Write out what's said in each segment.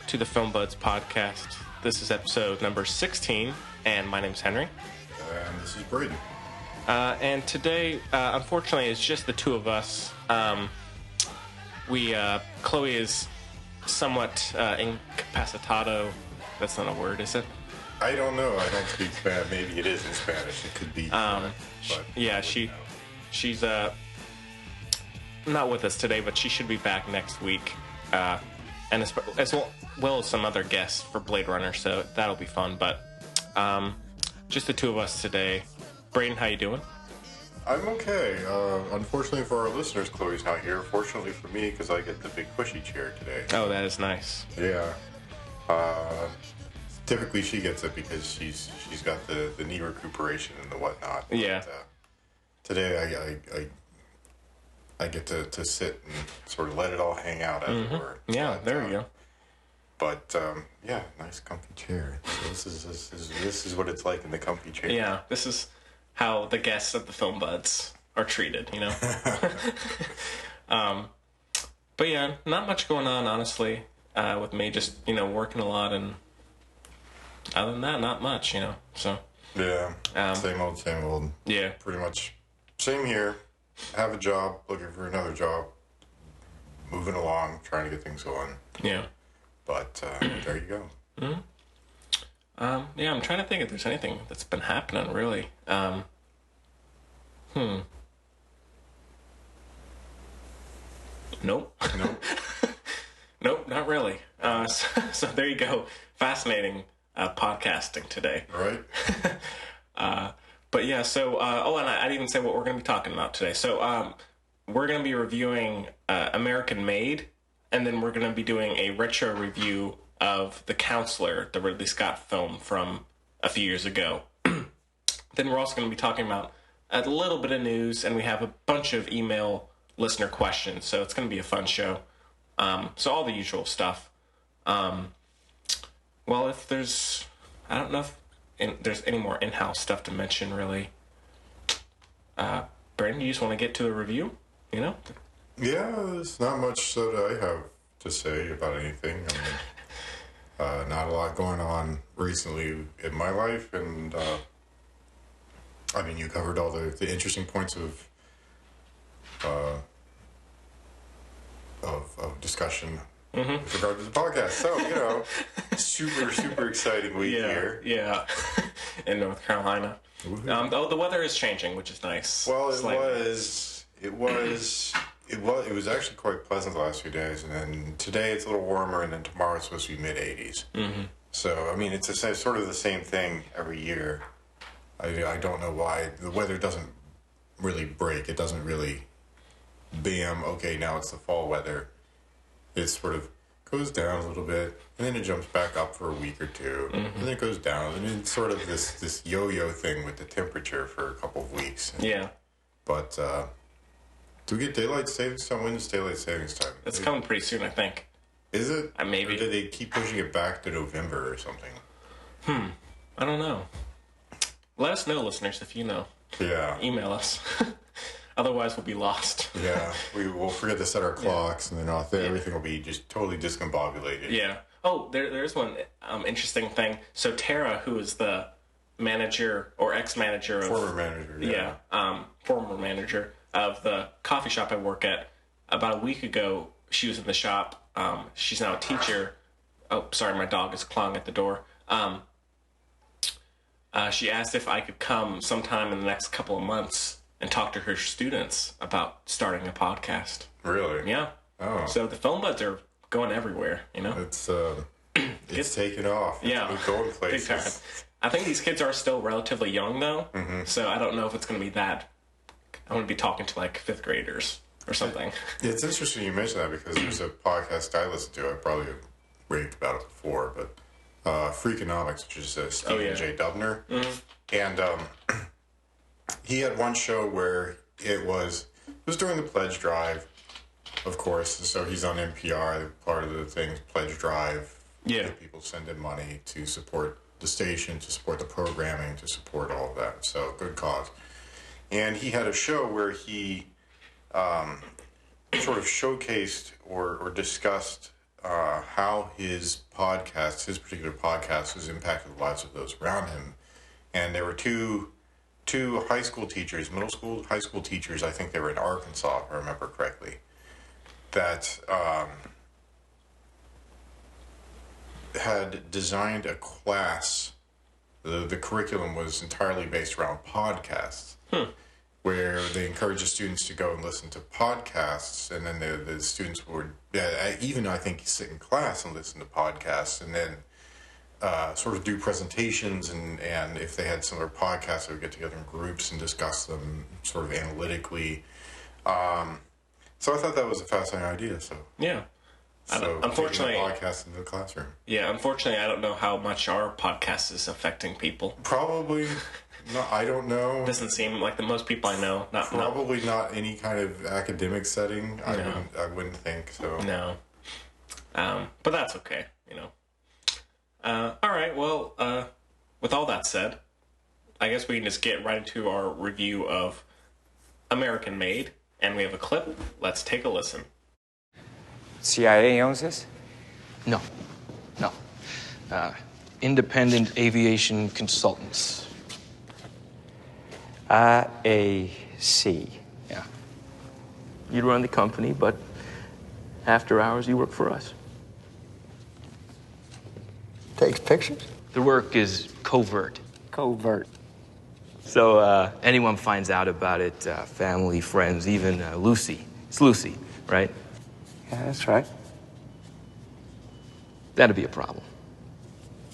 to the Film Buds podcast. This is episode number 16, and my name's Henry. And this is Braden. And today, unfortunately, it's just the two of us. Chloe is somewhat incapacitado. That's not a word, is it? I don't know. I don't speak Spanish. Maybe it is in Spanish. It could be. But yeah, she's not with us today, but she should be back next week. And as well as some other guests for Blade Runner, so that'll be fun. But just the two of us today. Braden, how you doing? I'm okay. Unfortunately for our listeners, Chloe's not here. Fortunately for me, because I get the big pushy chair today. Oh, that is nice. Yeah. Typically she gets it because she's got the knee recuperation and the whatnot. Yeah. But, today I get to sit and sort of let it all hang out, as it were. Yeah, but, there you go. But yeah, nice comfy chair. So this is what it's like in the comfy chair. Yeah, this is how the guests of the Film Buds are treated, you know. But yeah, not much going on, honestly, with me. Just working a lot, and other than that, not much, So yeah, same old. Yeah, pretty much same here. Have a job, looking for another job, moving along, trying to get things going. Yeah. But there you go. Mm-hmm. Yeah, I'm trying to think if there's anything that's been happening, really. Nope. Nope, not really. So there you go. Fascinating podcasting today. Right. But yeah, so, and I didn't even say what we're going to be talking about today. So, we're going to be reviewing American Made, and then we're going to be doing a retro review of The Counselor, the Ridley Scott film from a few years ago. Then we're also going to be talking about a little bit of news, and we have a bunch of email listener questions, so it's going to be a fun show. So all the usual stuff. Well, if there's... I don't know if there's any more in-house stuff to mention, really. Brandon, you just want to get to the review? Yeah, there's not much that I have to say about anything. I mean, not a lot going on recently in my life, and I mean, you covered all the interesting points of discussion with regard to the podcast. So, super exciting week here. Yeah, in North Carolina. The weather is changing, which is nice. Well, it was actually quite pleasant the last few days, and then today it's a little warmer, and then tomorrow it's supposed to be mid-80s. Mm-hmm. So, I mean, it's sort of the same thing every year. I don't know why. The weather doesn't really break. It doesn't really, bam, okay, now it's the fall weather. It sort of goes down a little bit, and then it jumps back up for a week or two, and then it goes down, and it's sort of this yo-yo thing with the temperature for a couple of weeks. Yeah. But, do we get daylight savings time? When is daylight savings time? It's coming pretty soon, I think. Is it? Maybe. Or do they keep pushing it back to November or something? I don't know. Let us know, listeners, if you know. Yeah. Email us. Otherwise, we'll be lost. Yeah. We will forget to set our clocks, and then everything will be just totally discombobulated. Yeah. Oh, there's one interesting thing. So Tara, who is the manager or ex-manager of... Former manager, yeah. Former manager of the coffee shop I work at, about a week ago, she was in the shop. She's now a teacher. Oh, sorry, my dog is clawing at the door. She asked if I could come sometime in the next couple of months and talk to her students about starting a podcast. Really? Yeah. Oh. So the Film Buds are going everywhere, It's taken off. Yeah. It's going places. Big time. I think these kids are still relatively young, though, so I don't know if it's going to be that. I want to be talking to, like, 5th graders or something. It's interesting you mention that, because there's a podcast I listen to. I probably raved about it before, but Freakonomics, which is Stephen J. Dubner. And he had one show where it was during the pledge drive, of course. So he's on NPR. Part of the thing is pledge drive. Yeah. People send in money to support the station, to support the programming, to support all of that. So good cause. And he had a show where he sort of showcased or discussed how his particular podcast, has impacted the lives of those around him. And there were two high school teachers, high school teachers, I think they were in Arkansas, if I remember correctly, that had designed a class. The curriculum was entirely based around podcasts, where they encouraged the students to go and listen to podcasts, and then the students would even, I think, sit in class and listen to podcasts, and then sort of do presentations, and if they had similar podcasts, they would get together in groups and discuss them sort of analytically. So I thought that was a fascinating idea. So yeah. Unfortunately, podcast into the classroom. Yeah, unfortunately, I don't know how much our podcast is affecting people. Probably, no, I don't know. Doesn't seem like the most people I know. Probably not any kind of academic setting. No. I wouldn't think so. No, but that's okay. All right. Well, with all that said, I guess we can just get right into our review of American Made, and we have a clip. Let's take a listen. CIA owns this? No. Independent aviation consultants. IAC. Yeah. You run the company, but after hours you work for us. Takes pictures? The work is covert. Covert. So anyone finds out about it, family, friends, even Lucy. It's Lucy, right? Yeah, that's right. That'd be a problem.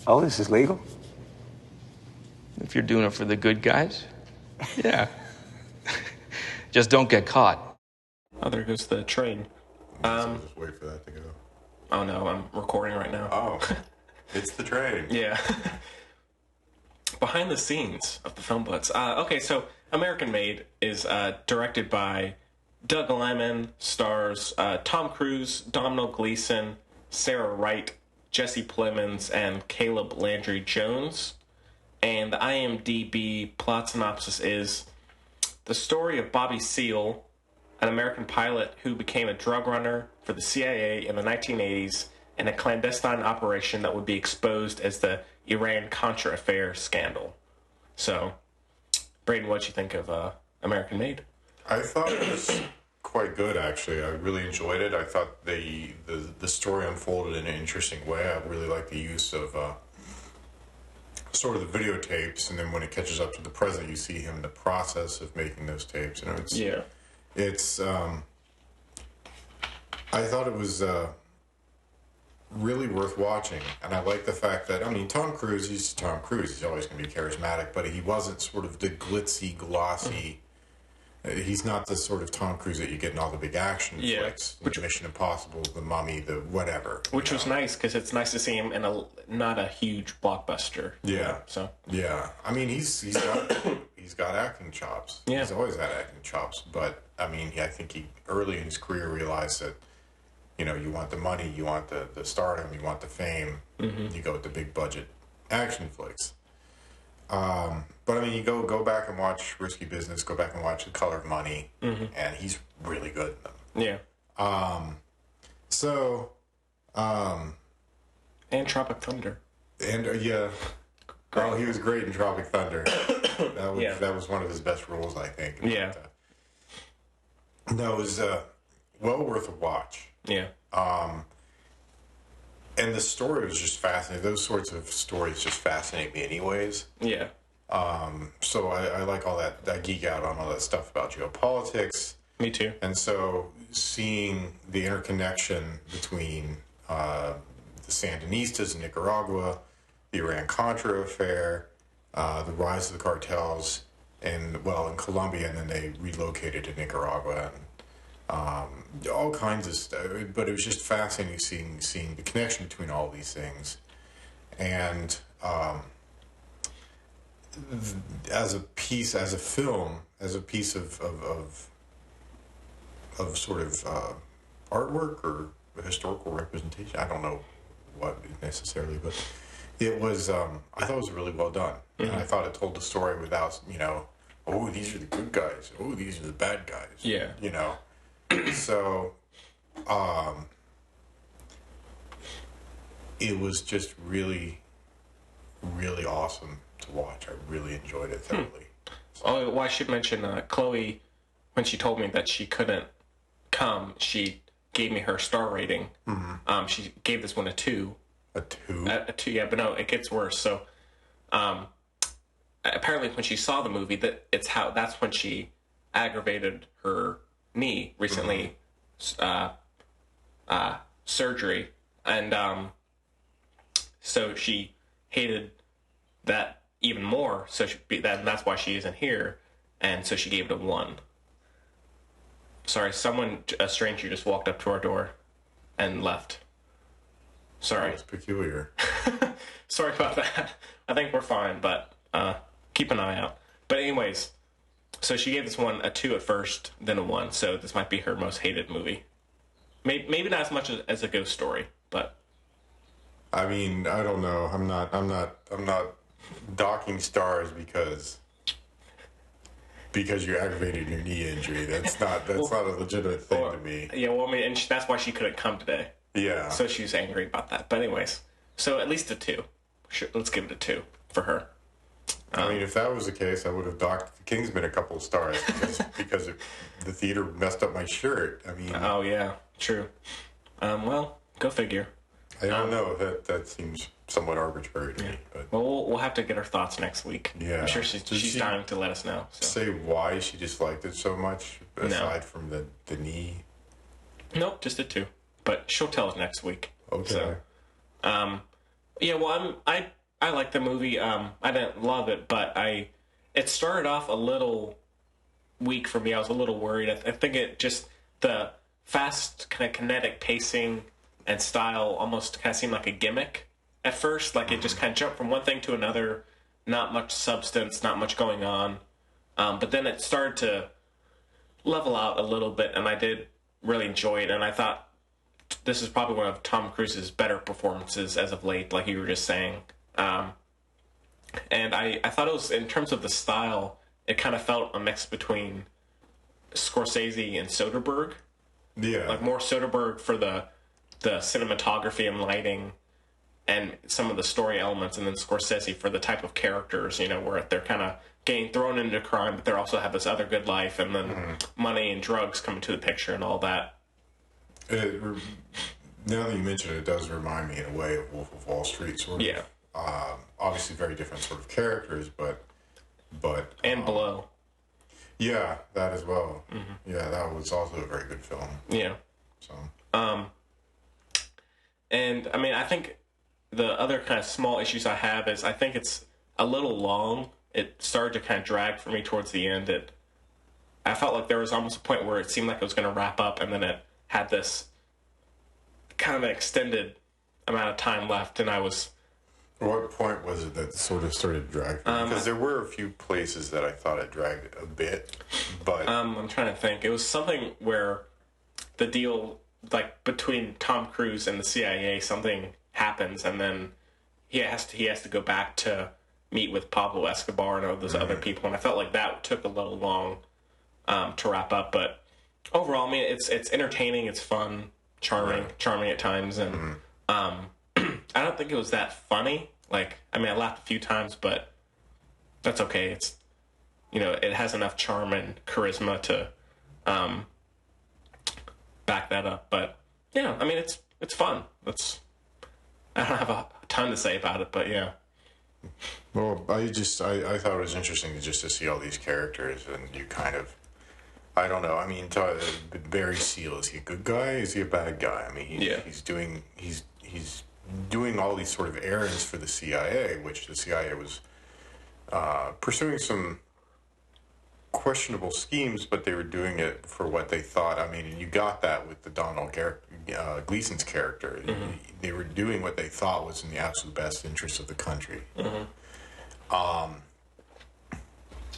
Oh, this is legal? If you're doing it for the good guys, yeah. Just don't get caught. Oh, there goes the train. So just wait for that to go. Oh no, I'm recording right now. Oh, it's the train. Yeah. Behind the scenes of the Film Blitz. Okay, so American Made is directed by Doug Liman, stars Tom Cruise, Domhnall Gleeson, Sarah Wright, Jesse Plemons, and Caleb Landry Jones. And the IMDb plot synopsis is the story of Bobby Seale, an American pilot who became a drug runner for the CIA in the 1980s in a clandestine operation that would be exposed as the Iran-Contra affair scandal. So, Braden, what'd you think of American Made? I thought it was quite good, actually. I really enjoyed it. I thought the story unfolded in an interesting way. I really like the use of sort of the videotapes, and then when it catches up to the present, you see him in the process of making those tapes. It's I thought it was really worth watching, and I like the fact that, Tom Cruise, he's Tom Cruise. He's always going to be charismatic, but he wasn't sort of the glitzy, glossy. He's not the sort of Tom Cruise that you get in all the big action flicks, Mission Impossible, The Mummy, the whatever. Which was nice, because it's nice to see him in not a huge blockbuster. Yeah. So yeah, he's got acting chops. Yeah. He's always had acting chops, but I think he early in his career realized that you want the money, you want the stardom, you want the fame. Mm-hmm. You go with the big budget action flicks. But you go back and watch Risky Business, go back and watch The Color of Money, and he's really good in them. Yeah. And Tropic Thunder. And yeah. Oh, he was great in Tropic Thunder. That was one of his best roles, I think. Yeah. That was well worth a watch. Yeah. And the story was just fascinating. Those sorts of stories just fascinate me anyways. Yeah. So I like all that. I geek out on all that stuff about geopolitics. Me too. And so seeing the interconnection between the Sandinistas in Nicaragua, the Iran-Contra affair, the rise of the cartels, in Colombia, and then they relocated to Nicaragua, and all kinds of stuff. But it was just fascinating seeing the connection between all these things. And as a piece of sort of artwork or historical representation, I don't know what necessarily, but it was, I thought it was really well done. Mm-hmm. And I thought it told the story without, oh, these are the good guys, oh, these are the bad guys. Yeah. So, it was just really, really awesome to watch. I really enjoyed it thoroughly. Oh, well, I should mention Chloe, when she told me that she couldn't come, she gave me her star rating. She gave this one a 2. A 2? A 2, yeah, but no, it gets worse. So, apparently, when she saw the movie, that's when she aggravated her knee recently, surgery, and so she hated that even more. So that's why she isn't here, and so she gave it a 1. Sorry, a stranger just walked up to our door and left. Sorry. It's peculiar. Sorry about that. I think we're fine, but keep an eye out. But anyways, so she gave this one a 2 at first, then a 1. So this might be her most hated movie. Maybe not as much as a Ghost Story, but I mean, I don't know. I'm not docking stars because you aggravated your knee injury. That's not a legitimate thing to me. Yeah, well, I mean, and that's why she couldn't come today. Yeah. So she's angry about that. But anyways, so at least a 2. Sure, let's give it a 2 for her. I mean, if that was the case, I would have docked the Kingsman a couple of stars because the theater messed up my shirt. I mean, oh yeah, true. Well, go figure. I don't know. That seems somewhat arbitrary to me. But Well, we'll have to get her thoughts next week. Yeah. I'm sure she's dying to let us know. So. say why she disliked it so much aside from the knee. Nope, just a 2. But she'll tell us next week. Okay. So, yeah. Well, I like the movie. I didn't love it, but it started off a little weak for me. I was a little worried. I think the fast kind of kinetic pacing and style almost kind of seemed like a gimmick at first. Like it just kind of jumped from one thing to another. Not much substance, not much going on. But then it started to level out a little bit, and I did really enjoy it. And I thought this is probably one of Tom Cruise's better performances as of late, like you were just saying. And I thought it was, in terms of the style, it kind of felt a mix between Scorsese and Soderbergh. Yeah. Like more Soderbergh for the cinematography and lighting and some of the story elements, and then Scorsese for the type of characters, where they're kind of getting thrown into crime, but they also have this other good life, and then money and drugs come into the picture and all that. Now that you mention it, it does remind me in a way of Wolf of Wall Street, sort of. Yeah. Obviously very different sort of characters, but And Blow. Yeah, that as well. Yeah, that was also a very good film. Yeah. So. And I mean, I think the other kind of small issues I have is I think it's a little long. It started to kind of drag for me towards the end. I felt like there was almost a point where it seemed like it was going to wrap up, and then it had this kind of extended amount of time left, and I was... What point was it that sort of started dragging? Because there were a few places that I thought it dragged a bit, but... I'm trying to think. It was something where the deal, like, between Tom Cruise and the CIA, something happens, and then he has to go back to meet with Pablo Escobar and all those other people, and I felt like that took a little long to wrap up, but overall, I mean, it's entertaining, it's fun, charming at times, and I don't think it was that funny. Like, I mean, I laughed a few times, but that's okay. It's, it has enough charm and charisma to back that up. But yeah, I mean, it's fun. I don't have a ton to say about it, but yeah. Well, I thought it was interesting to see all these characters, and you kind of, I don't know. I mean, Barry Seal, is he a good guy? Is he a bad guy? I mean, he's doing all these sort of errands for the CIA, which the CIA was pursuing some questionable schemes, but they were doing it for what they thought. I mean, and you got that with the Donald Gleason's character. They were doing what they thought was in the absolute best interest of the country.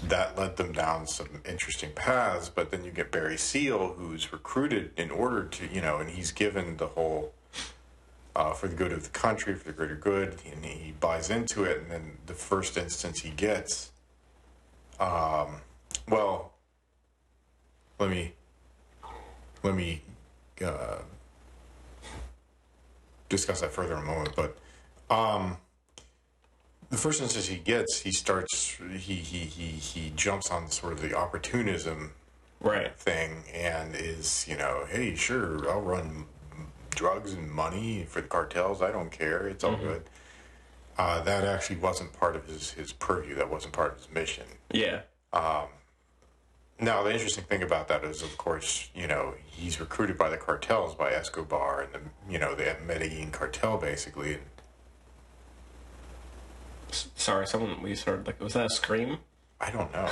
That led them down some interesting paths, but then you get Barry Seal, who's recruited in order to, and he's given the whole for the good of the country, for the greater good, and he buys into it, and then the first instance he gets, well, let me discuss that further in a moment. But the first instance he gets, he jumps on sort of the opportunism thing and is, hey, sure, I'll run drugs and money for the cartels. I don't care. It's all good. That actually wasn't part of his purview. That wasn't part of his mission. Yeah. Now, the interesting thing about that is, of course, he's recruited by the cartels, by Escobar and the Medellin cartel, basically. Sorry, we started was that a scream? I don't know.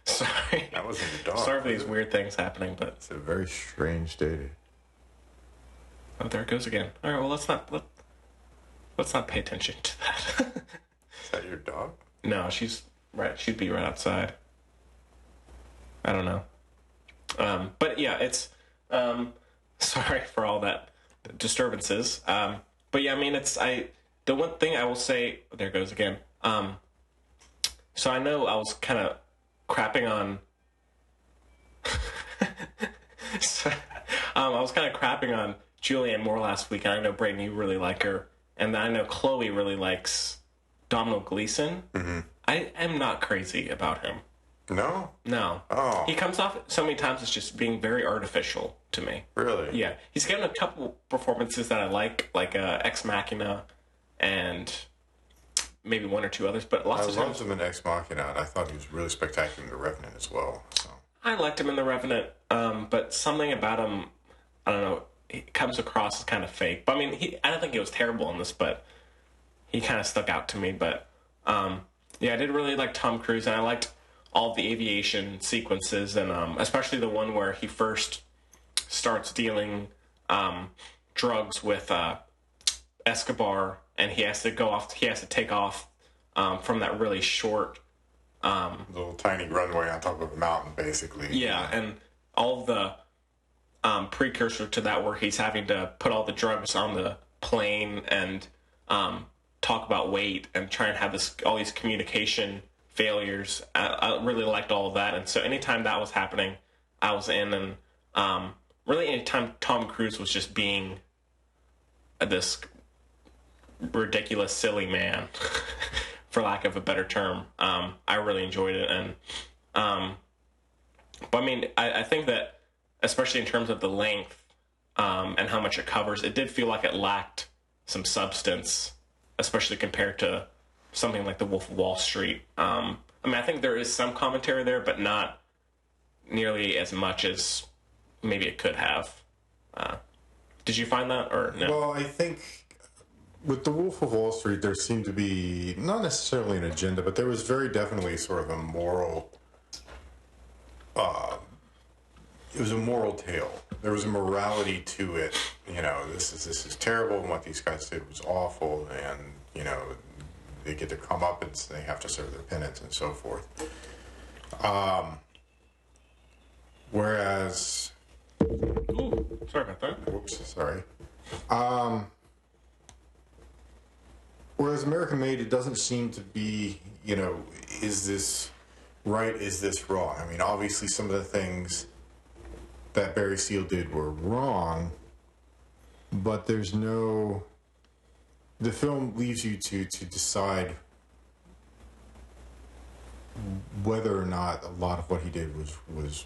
Sorry. That wasn't a dog. Sorry for these weird things happening, but it's a very strange day. Oh, there it goes again. All right, well, let's not pay attention to that. Is that your dog? No, she's right. She'd be right outside. I don't know. But yeah, it's sorry for all that disturbances. But yeah, I mean, the one thing I will say, there it goes again. So I know I was kind of crapping on. I was kind of crapping on Julianne Moore last week, and I know Braden, you really like her, and I know Chloe really likes Domhnall Gleeson. Mm-hmm. I am not crazy about him. No? No. Oh. He comes off so many times as just being very artificial to me. Really? Yeah. He's given a couple performances that I like Ex Machina and maybe one or two others, but lots of times... I loved him in Ex Machina, and I thought he was really spectacular in The Revenant as well. So. I liked him in The Revenant, but something about him, I don't know, he comes across as kind of fake. But I mean, I don't think he was terrible in this, but he kind of stuck out to me. But yeah, I did really like Tom Cruise, and I liked all of the aviation sequences, and especially the one where he first starts dealing drugs with Escobar, and he has to take off from that really short little tiny runway on top of a mountain, basically. Yeah, and all of the precursor to that, where he's having to put all the drugs on the plane and talk about weight and try and have all these communication failures. I really liked all of that, and so anytime that was happening, I was in. And really, anytime Tom Cruise was just being this ridiculous, silly man, for lack of a better term, I really enjoyed it. And but I mean, I think that, especially in terms of the length and how much it covers, it did feel like it lacked some substance, especially compared to something like The Wolf of Wall Street. I mean, I think there is some commentary there, but not nearly as much as maybe it could have. Did you find that, or no? Well, I think with The Wolf of Wall Street, there seemed to be not necessarily an agenda, but there was very definitely sort of a moral... it was a moral tale. There was a morality to it. This is terrible, and what these guys did was awful, and they get their comeuppance, they have to serve their penance, and so forth. Whereas, Ooh, sorry about that. whoops, sorry. Whereas American Made, it doesn't seem to be, is this right? Is this wrong? I mean, obviously, some of the things that Barry Seal did were wrong, but there's no... The film leaves you to decide whether or not a lot of what he did was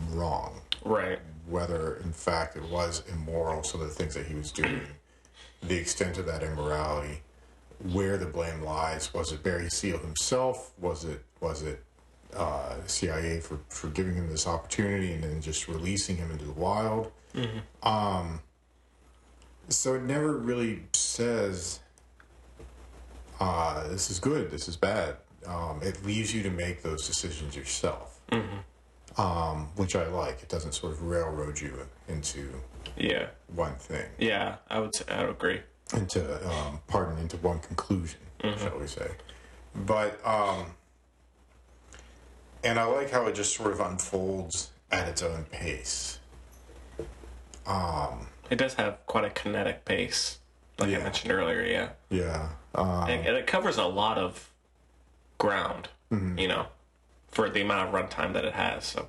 wrong. Right. Whether, in fact, it was immoral, some of the things that he was doing, the extent of that immorality, where the blame lies. Was it Barry Seal himself? Was it CIA for giving him this opportunity and then just releasing him into the wild? Mm-hmm. So it never really says, this is good, this is bad. It leaves you to make those decisions yourself, which I like. It doesn't sort of railroad you into one thing. Yeah, I would agree. Into one conclusion, shall we say. But, and I like how it just sort of unfolds at its own pace. It does have quite a kinetic pace, like I mentioned earlier, yeah. Yeah. And it covers a lot of ground, for the amount of runtime that it has. So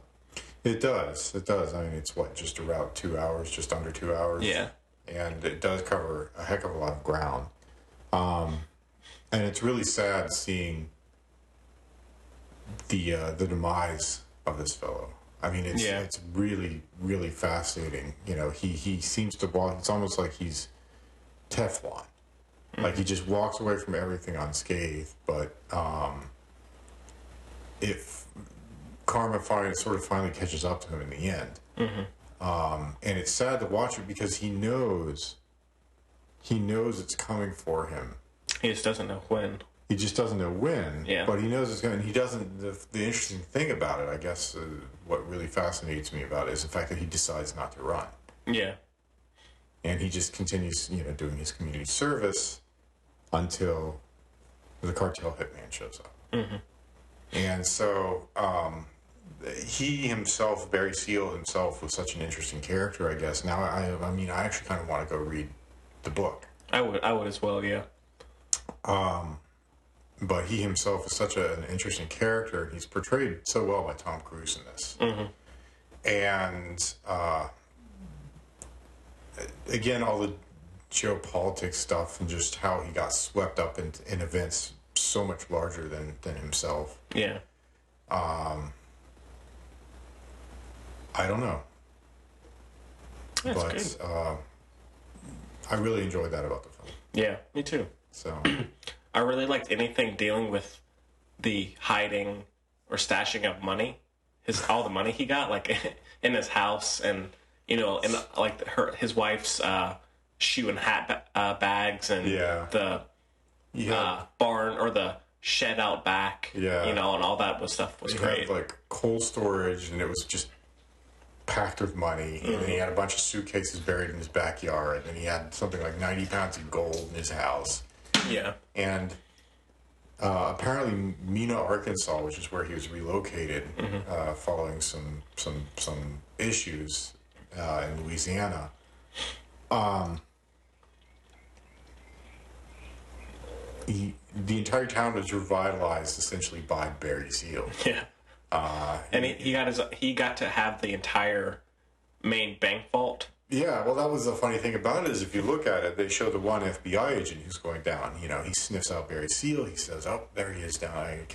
It does. I mean, it's just about 2 hours, just under 2 hours. Yeah. and it does cover a heck of a lot of ground. And it's really sad seeing the demise of this fellow. I mean, it's really, really fascinating. You know, he seems to walk. It's almost like he's Teflon. Like he just walks away from everything unscathed. But if karma finally catches up to him in the end, and it's sad to watch it because he knows it's coming for him. He just doesn't know when. He just doesn't know when. Yeah. But he knows it's going. And he doesn't. The interesting thing about it, I guess, what really fascinates me about it is the fact that he decides not to run. Yeah. And he just continues, doing his community service until the cartel hitman shows up. And so he himself, Barry Seal himself, was such an interesting character, I guess. Now, I mean, I actually kind of want to go read the book. I would as well, yeah. But he himself is such an interesting character. He's portrayed so well by Tom Cruise in this. And again, all the geopolitics stuff and just how he got swept up in events so much larger than himself. Yeah. I don't know. That's but good. I really enjoyed that about the film. Yeah, me too. So I really liked anything dealing with the hiding or stashing of money. All the money he got, like in his house, and and like his wife's shoe and hat bags, and the barn or the shed out back. Yeah, and all that stuff was great. He had like cold storage, and it was just packed with money. And then he had a bunch of suitcases buried in his backyard, and he had something like 90 pounds of gold in his house. Yeah, and apparently Mena, Arkansas, which is where he was relocated following some issues in Louisiana. The entire town was revitalized essentially by Barry Seal. Yeah, and he got to have the entire main bank vault. Yeah, well, that was the funny thing about it is if you look at it, they show the one FBI agent who's going down. He sniffs out Barry Seal. He says, "Oh, there he is down. I'm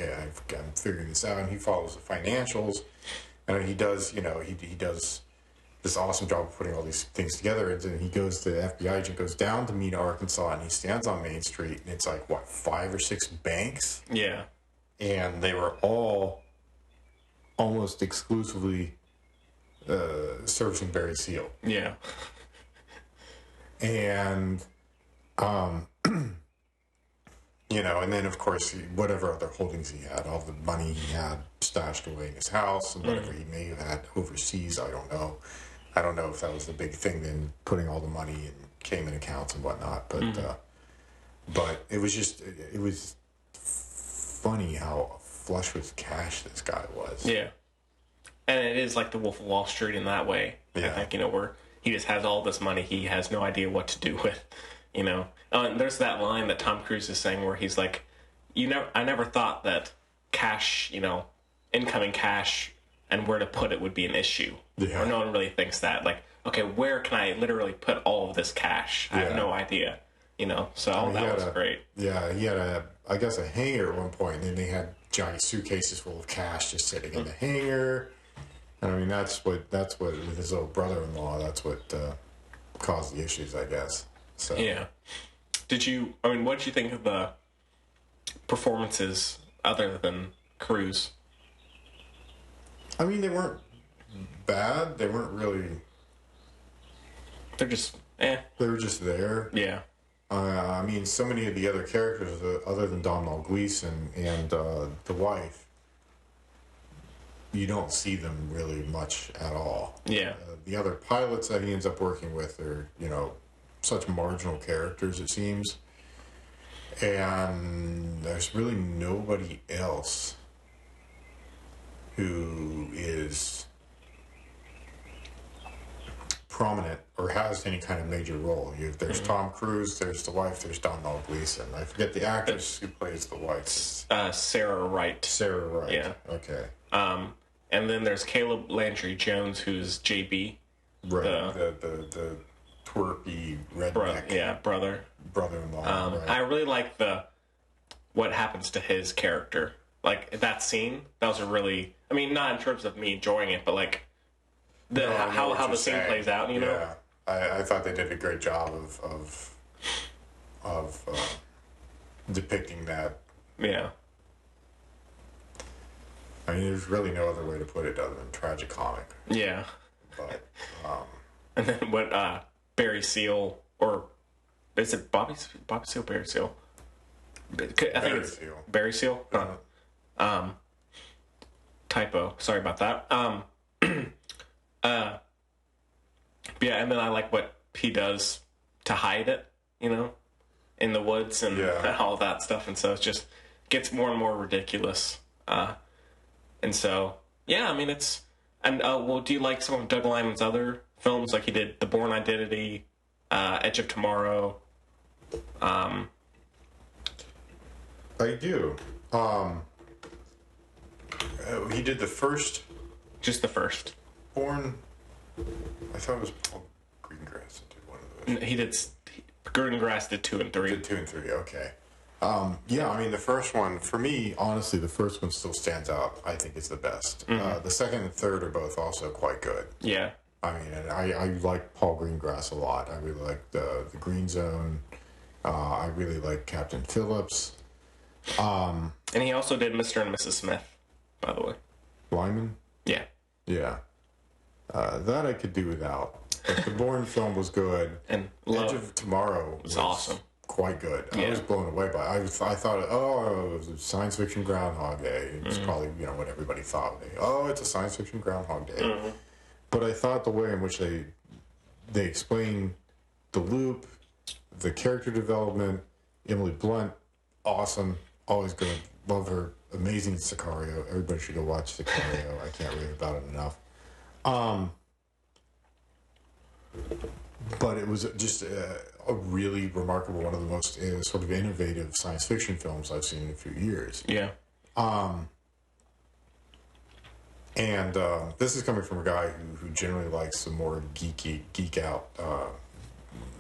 figuring this out." And he follows the financials, and he does, he does this awesome job of putting all these things together. And then the FBI agent goes down to Mena, Arkansas, and he stands on Main Street, and it's like, what, 5 or 6 banks? Yeah. And they were all almost exclusively servicing Barry Seal. Yeah. And, and then, of course, whatever other holdings he had, all the money he had stashed away in his house, and whatever he may have had overseas, I don't know. I don't know if that was the big thing then, putting all the money in Cayman accounts and whatnot. But it was funny how flush with cash this guy was. Yeah. And it is like the Wolf of Wall Street in that way. Yeah. I think, where he just has all this money he has no idea what to do with, and there's that line that Tom Cruise is saying where he's like, I never thought that cash, incoming cash and where to put it would be an issue. Yeah. Or no one really thinks that. Like, okay, where can I literally put all of this cash? I have no idea. So that was great. Yeah, he had I guess a hangar at one point, and then they had giant suitcases full of cash just sitting in the hangar. And I mean, that's what with his old brother-in-law, that's what caused the issues, I guess. So yeah. What did you think of the performances other than Cruise? I mean, they weren't bad. They weren't really. They're just They were just there. Yeah. I mean, so many of the other characters, other than Domhnall Gleeson and the wife, you don't see them really much at all. Yeah. The other pilots that he ends up working with are, such marginal characters, it seems. And there's really nobody else who is prominent or has any kind of major role. There's Tom Cruise, there's the wife, there's Domhnall Gleeson. I forget the actress who plays the wife. Sarah Wright. Sarah Wright. Yeah. Okay. And then there's Caleb Landry Jones, who's JB. Right. The twerpy redneck brother-in-law. Right. I really like what happens to his character. Like that scene, that was a really. I mean, not in terms of me enjoying it, but like how the scene plays out. You know. I thought they did a great job of depicting that. Yeah. I mean, there's really no other way to put it other than tragicomic. Yeah. But and then what Barry Seal, or is it Bobby Seal, Barry Seal? I think it's Seal. Barry Seal. Uh-huh. Typo. Sorry about that. Yeah, and then I like what he does to hide it, you know, in the woods and all that stuff, and so it just gets more and more ridiculous. And so, yeah, I mean, it's... And, well, do you like some of Doug Liman's other films? Like he did The Bourne Identity, Edge of Tomorrow. I do. He did the first... Just the first. Bourne... I thought it was Paul Greengrass that did one of those. He did... Greengrass did 2 and 3. Did 2 and 3, okay. Yeah, I mean, the first one, for me, honestly, the first one still stands out. I think it's the best. Mm-hmm. The second and third are both also quite good. Yeah. I mean, and I like Paul Greengrass a lot. I really like the Green Zone. I really like Captain Phillips. And he also did Mr. and Mrs. Smith, by the way. Lyman? Yeah. Yeah. That I could do without. But the Bourne film was good. And Edge of Tomorrow was awesome. Quite good. Yeah. I was blown away by it. I thought, it was a science fiction Groundhog Day. It was probably, what everybody thought. It's a science fiction Groundhog Day. Mm-hmm. But I thought the way in which they explain the loop, the character development, Emily Blunt, awesome. Always going to love her. Amazing Sicario. Everybody should go watch Sicario. I can't rave about it enough. But it was just a really remarkable, one of the most sort of innovative science fiction films I've seen in a few years. Yeah. And this is coming from a guy who generally likes some more geek out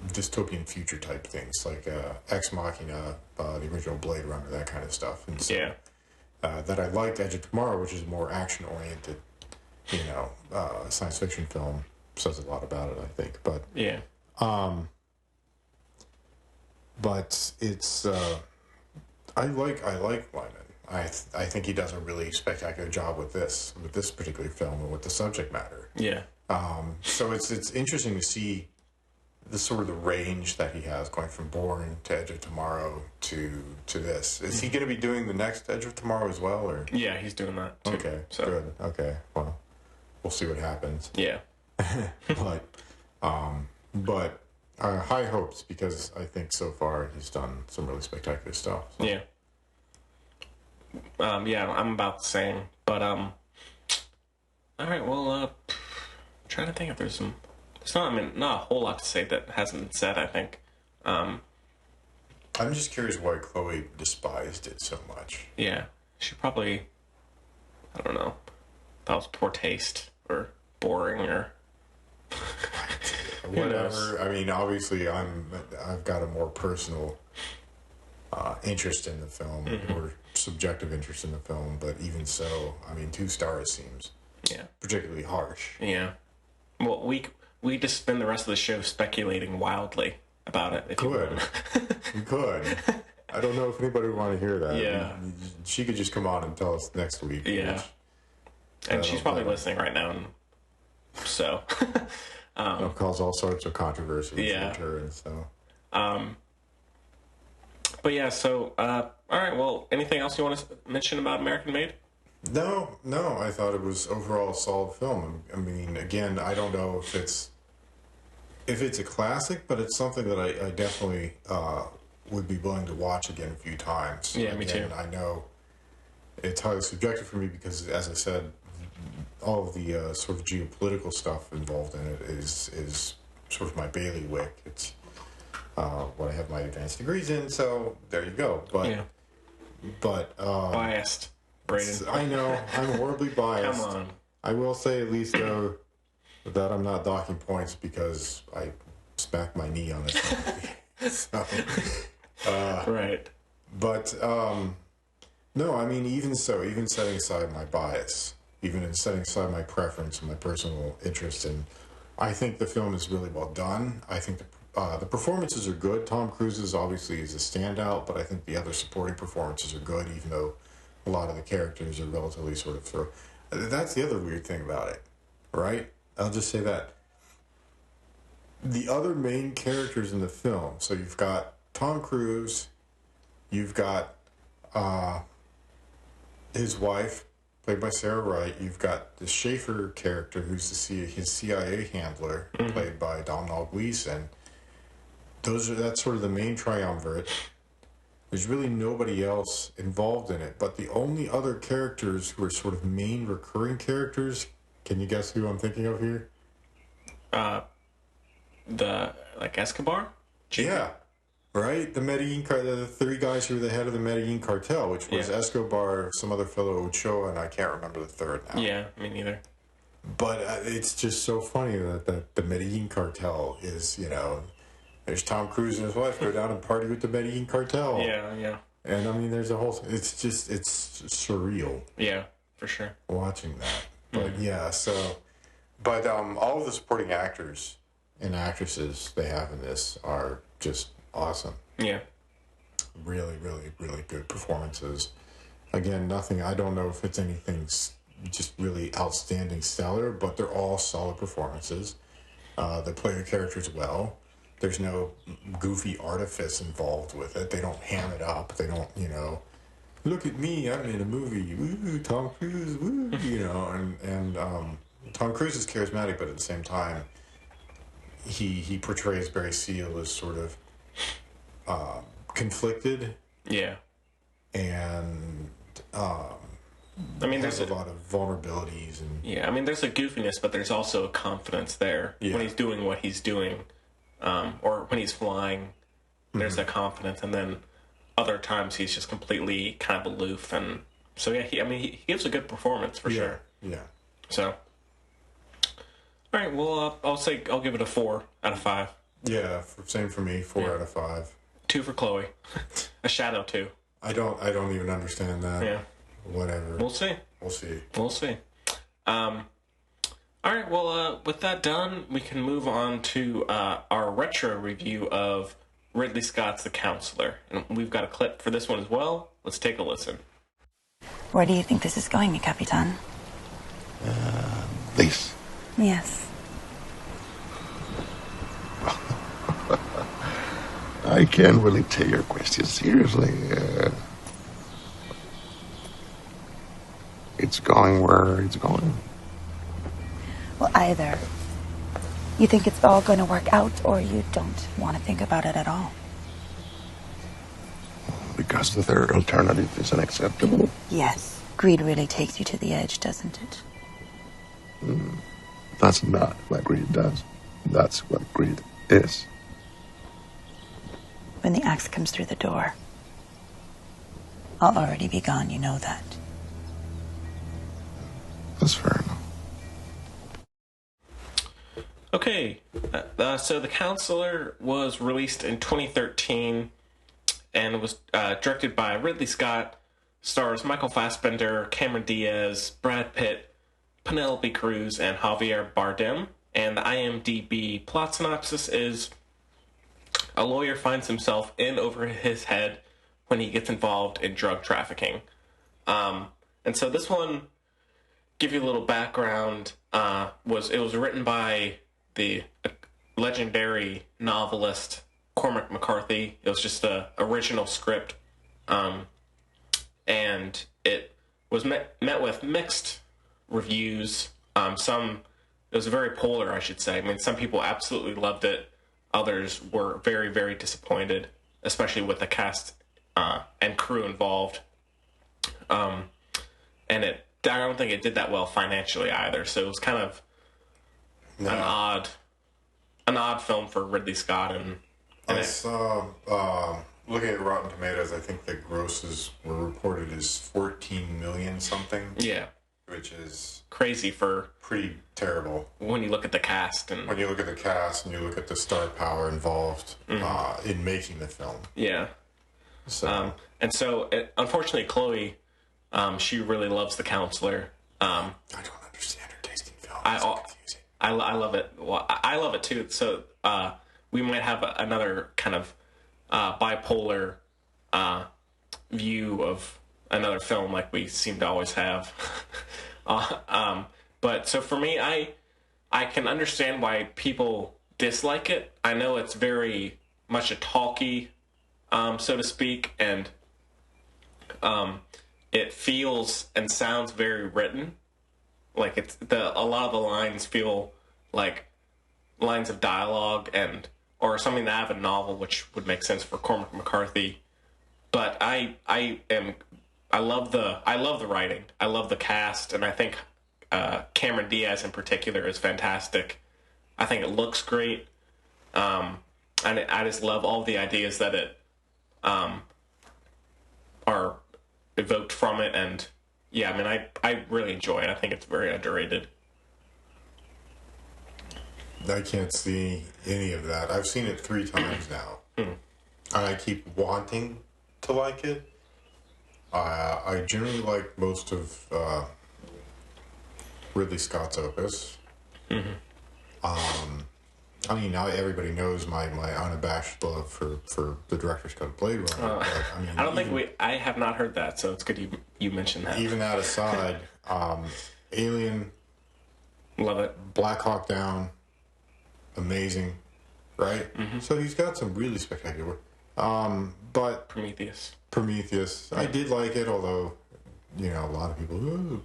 dystopian future type things, like Ex Machina, the original Blade Runner, that kind of stuff. And so, that I liked Edge of Tomorrow, which is a more action oriented, science fiction film. Says a lot about it, I think. But yeah. But it's I like Lyman. I think he does a really spectacular job with this particular film and with the subject matter. Yeah. So it's interesting to see the sort of the range that he has going from Bourne to Edge of Tomorrow to this. Is he going to be doing the next Edge of Tomorrow as well, or? Yeah, he's doing that too. Okay, so. Good. Okay, well, we'll see what happens. Yeah. but high hopes, because I think so far he's done some really spectacular stuff. So. Yeah. Yeah, I'm about the same. But all right. Well, I'm trying to think if there's some. There's not a whole lot to say that hasn't been said, I think. I'm just curious why Chloe despised it so much. Yeah, she probably. I don't know. That was poor taste or boring or. Whatever. I mean, obviously, I've got a more personal interest in the film, or subjective interest in the film. But even so, I mean, 2 stars seems particularly harsh. Yeah. Well, we just spend the rest of the show speculating wildly about it. If you could. I don't know if anybody would want to hear that. Yeah. She could just come on and tell us next week. Yeah. And she's probably listening right now. And so. It'll cause all sorts of controversy with her and so. But yeah, so, all right, well, anything else you want to mention about American Made? No, I thought it was overall a solid film. I mean, again, I don't know if it's a classic, but it's something that I definitely would be willing to watch again a few times. Yeah, me too. I know it's highly subjective for me because, as I said, all of the sort of geopolitical stuff involved in it is sort of my bailiwick. It's what I have my advanced degrees in, so there you go. But biased, Braden. I know, I'm horribly biased. Come on. I will say at least though that I'm not docking points because I smack my knee on it. So, Right. but no, I mean, even so, even setting aside my bias, even in setting aside my preference and my personal interest in, I think the film is really well done. I think the performances are good. Tom Cruise's obviously is a standout, but I think the other supporting performances are good, even though a lot of the characters are relatively sort of That's the other weird thing about it, right? I'll just say that. The other main characters in the film, so you've got Tom Cruise, you've got his wife, played by Sarah Wright, you've got the Schaefer character, who's his CIA handler, played by Domhnall Gleeson. That's sort of the main triumvirate. There's really nobody else involved in it, but the only other characters who are sort of main recurring characters, can you guess who I'm thinking of here? Escobar? Yeah, right? The three guys who were the head of the Medellin cartel, which was Escobar, some other fellow Ochoa, and I can't remember the third now. Yeah, me neither. But it's just so funny that the Medellin cartel is, there's Tom Cruise and his wife go down and party with the Medellin cartel. Yeah. And I mean, it's surreal. Yeah, for sure. Watching that. But but all of the supporting actors and actresses they have in this are just awesome. Yeah. Really, really, really good performances. Again, I don't know if it's anything just really outstanding stellar, but they're all solid performances. They play the characters well. There's no goofy artifice involved with it. They don't ham it up. They don't, look at me, I'm in a movie. Woo, Tom Cruise, woo, and Tom Cruise is charismatic, but at the same time, he portrays Barry Seal as sort of conflicted. Yeah. And there's a lot of vulnerabilities and there's a goofiness, but there's also a confidence there when he's doing what he's doing, or when he's flying. There's a confidence, and then other times he's just completely kind of aloof, and so he gives a good performance for sure. Yeah. So, all right, well, I'll give it a 4 out of 5. Yeah, same for me. 4 out of 5. 2 for Chloe. A shadow 2. I don't even understand that. Yeah. Whatever. We'll see. All right, well, with that done, we can move on to our retro review of Ridley Scott's The Counselor. And we've got a clip for this one as well. Let's take a listen. Where do you think this is going, mi Capitan? This. Yes. I can't really take your question seriously. It's going where it's going. Well, either you think it's all going to work out, or you don't want to think about it at all. Because the third alternative is unacceptable. Yes. Greed really takes you to the edge, doesn't it? That's not what greed does. That's what greed is. When the axe comes through the door, I'll already be gone, you know that. That's fair enough. Okay, so The Counselor was released in 2013 and was directed by Ridley Scott, stars Michael Fassbender, Cameron Diaz, Brad Pitt, Penelope Cruz, and Javier Bardem. And the IMDb plot synopsis is: a lawyer finds himself in over his head when he gets involved in drug trafficking. And so this one, give you a little background, was written by the legendary novelist Cormac McCarthy. It was just the original script, and it was met with mixed reviews. It was very polar, I should say. I mean, some people absolutely loved it. Others were very, very disappointed, especially with the cast and crew involved. And I don't think it did that well financially either. So it was kind of an odd film for Ridley Scott. And I saw, looking at Rotten Tomatoes, I think the grosses were reported as 14 million something. Yeah. which is crazy for pretty terrible when you look at the cast and when you look at the cast and you look at the star power involved in making the film. Yeah. So Unfortunately, Chloe, she really loves The Counselor. I don't understand her taste in film. It's confusing. I love it. Well, I love it too. So we might have another kind of bipolar view of another film, like we seem to always have. But so for me, I can understand why people dislike it. I know it's very much a talky, so to speak, and it feels and sounds very written. Like a lot of the lines feel like lines of dialogue or something that out of a novel, which would make sense for Cormac McCarthy. But I love the writing. I love the cast, and I think Cameron Diaz in particular is fantastic. I think it looks great, and I just love all the ideas that it are evoked from it. And yeah, I mean, I really enjoy it. I think it's very underrated. I can't see any of that. I've seen it 3 times now, and I keep wanting to like it. I generally like most of Ridley Scott's opus. I mean, now everybody knows my unabashed love for the director's cut of Blade Runner. But, I mean, I don't think I have not heard that, so it's good you mentioned that. Even that aside, Alien, Love it. Black Hawk Down, amazing, right? So he's got some really spectacular work. But Prometheus, I did like it, although, you know, a lot of people,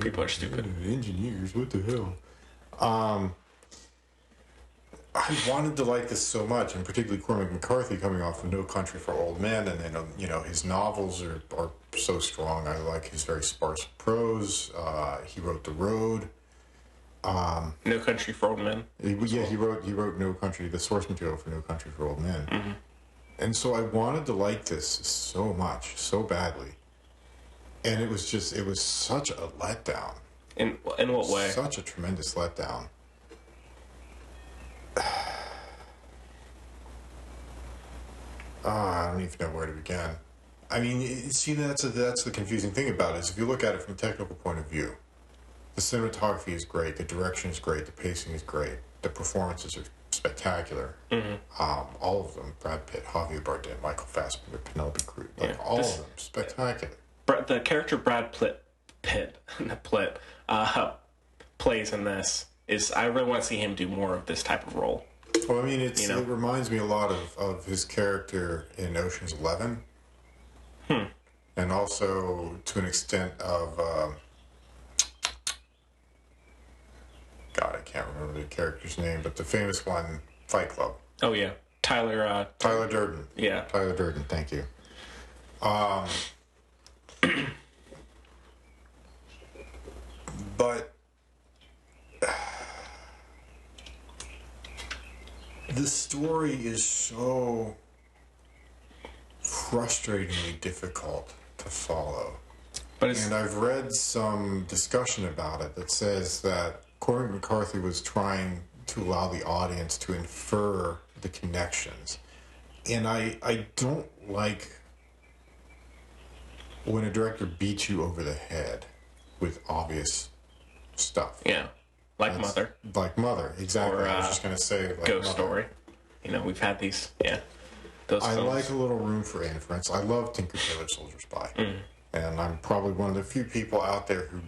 people are stupid. Engineers, what the hell? I wanted to like this so much, and particularly Cormac McCarthy coming off of No Country for Old Men, and then, you know, his novels are so strong. I like his very sparse prose. He wrote The Road. No Country for Old Men. He wrote No Country, the source material for No Country for Old Men. And so I wanted to like this so much, so badly. And it was such a letdown. In what way? Such a tremendous letdown. I don't even know where to begin. I mean, see, that's the confusing thing about it, is if you look at it from a technical point of view, the cinematography is great, the direction is great, the pacing is great, the performances are spectacular. All of them, Brad Pitt, Javier Bardem, Michael Fassbender, Penelope Cruz, all of them, spectacular. The character Brad Pitt plays in this I really want to see him do more of this type of role. Well, I mean, it reminds me a lot of his character in Ocean's 11. And also, to an extent, of... God, I can't remember the character's name, but the famous one, Fight Club. Oh, yeah. Tyler Durden. Yeah. Tyler Durden, thank you. But... the story is so frustratingly difficult to follow. And I've read some discussion about it that says that Cormac McCarthy was trying to allow the audience to infer the connections. And I don't like when a director beats you over the head with obvious stuff. Yeah. Mother. Like Mother, exactly. Or, I was just going to say, like Ghost Mother. Story. You know, we've had these, those I films. like a little room for inference. I love Tinker Tailor Soldier Spy. And I'm probably one of the few people out there who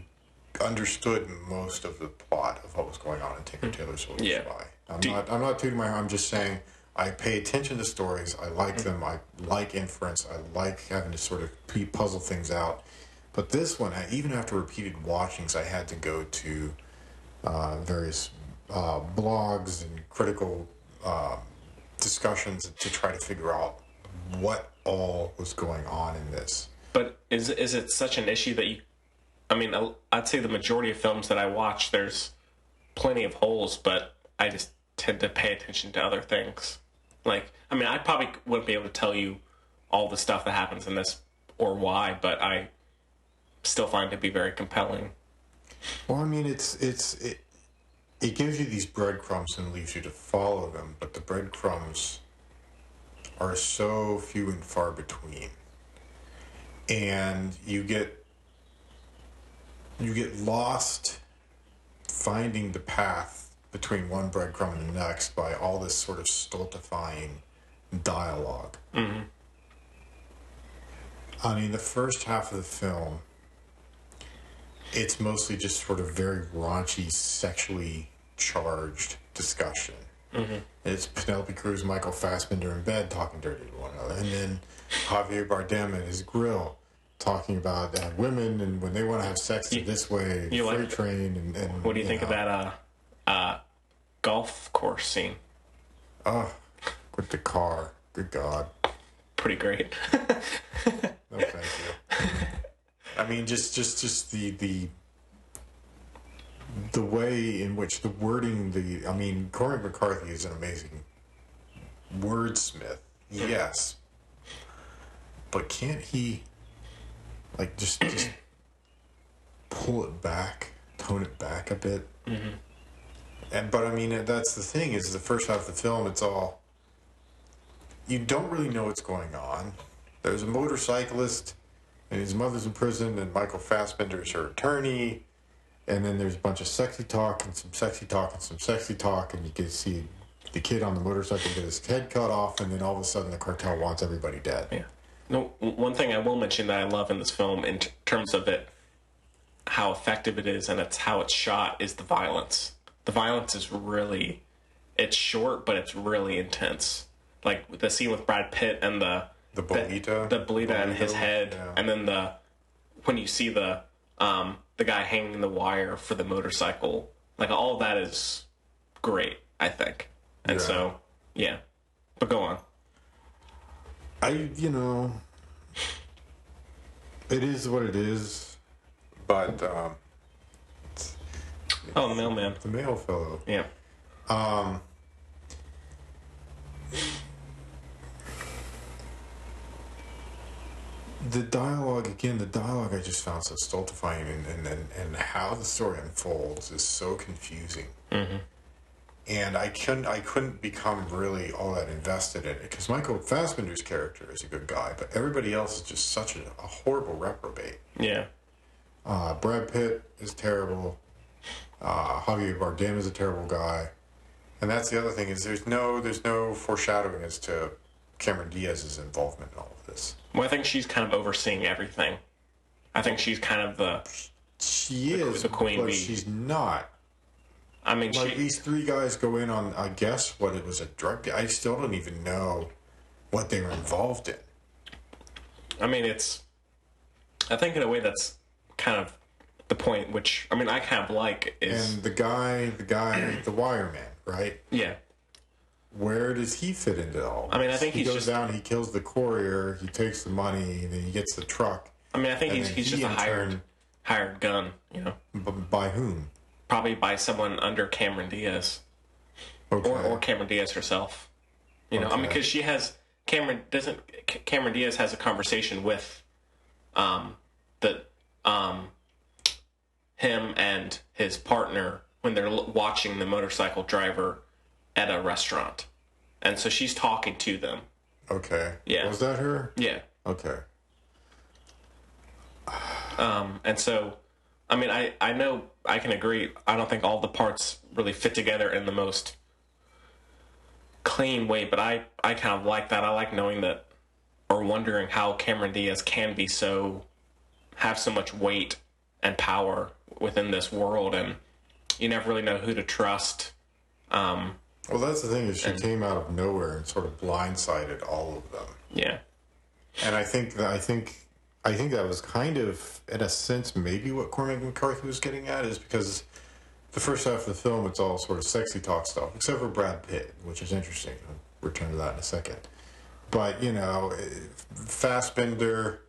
understood most of the plot of what was going on in Tinker Tailor Soldier Spy. I'm not tooting my horn. I'm just saying I pay attention to stories. I like them. I like inference. I like having to sort of puzzle things out. But this one, even after repeated watchings, I had to go to various blogs and critical discussions to try to figure out what all was going on in this. But is it such an issue that I'd say the majority of films that I watch, there's plenty of holes, but I just tend to pay attention to other things. I probably wouldn't be able to tell you all the stuff that happens in this or why, but I still find it to be very compelling. Well, I mean, it gives you these breadcrumbs and leaves you to follow them, but the breadcrumbs are so few and far between, and you get lost finding the path between one breadcrumb and the next by all this sort of stultifying dialogue. Mm-hmm. I mean, the first half of the film, it's mostly just sort of very raunchy, sexually charged discussion. Mm-hmm. It's Penelope Cruz and Michael Fassbender in bed talking dirty to one another. And then Javier Bardem at his grill talking about women and when they want to have sex in this way, you freight like train. And what do you think of that golf course scene? Oh, with the car. Good God. Pretty great. No, thank you. I mean, just the way in which the wording, I mean, Cormac McCarthy is an amazing wordsmith, yes. But can't he, like, just pull it back, tone it back a bit? Mm-hmm. But, I mean, that's the thing, is the first half of the film, it's all, you don't really know what's going on. There's a motorcyclist, and his mother's in prison, and Michael Fassbender is her attorney, and then there's a bunch of sexy talk, and some sexy talk, and some sexy talk, and you can see the kid on the motorcycle get his head cut off, and then all of a sudden the cartel wants everybody dead. Yeah. No, one thing I will mention that I love in this film, in terms of it, how effective it is, and it's how it's shot, is the violence. The violence is really, it's short, but it's really intense. Like the scene with Brad Pitt and the bolita in his head, yeah. And then when you see the guy hanging the wire for the motorcycle, like all of that is great, I think. And so, yeah. But go on. It is what it is, but the mailman, the mail fellow, yeah. The dialogue I just found so stultifying, and how the story unfolds is so confusing. Mm-hmm. And I couldn't become really all that invested in it, because Michael Fassbender's character is a good guy, but everybody else is just such a horrible reprobate. Yeah. Brad Pitt is terrible. Javier Bardem is a terrible guy. And that's the other thing, is there's no foreshadowing as to Cameron Diaz's involvement in all of this. Well, I think she's kind of overseeing everything. I think she's kind of the queen bee. She's not. I mean, these three guys go in on, I guess, what it was, a drug. I still don't even know what they were involved in. I mean, I think in a way that's kind of the point, which, I mean, I kind of like is... And the guy, the wireman, right? Yeah. Where does he fit into all this? I mean, I think he goes down, he kills the courier, he takes the money, and then he gets the truck. I mean, I think he's just a hired gun, you know. By whom? Probably by someone under Cameron Diaz. Okay. Or Cameron Diaz herself. You know, I mean, because Cameron Diaz has a conversation with him and his partner when they're watching the motorcycle driver at a restaurant. And so she's talking to them. Okay. Yeah. Was that her? Yeah. Okay. And so, I mean, I know I can agree. I don't think all the parts really fit together in the most clean way, but I kind of like that. I like knowing that, or wondering how Cameron Diaz can be have so much weight and power within this world, and you never really know who to trust. Well, that's the thing, is she came out of nowhere and sort of blindsided all of them. Yeah. And I think that was kind of, in a sense, maybe what Cormac McCarthy was getting at, is because the first half of the film, it's all sort of sexy talk stuff, except for Brad Pitt, which is interesting. I'll return to that in a second. But, you know, Fassbender,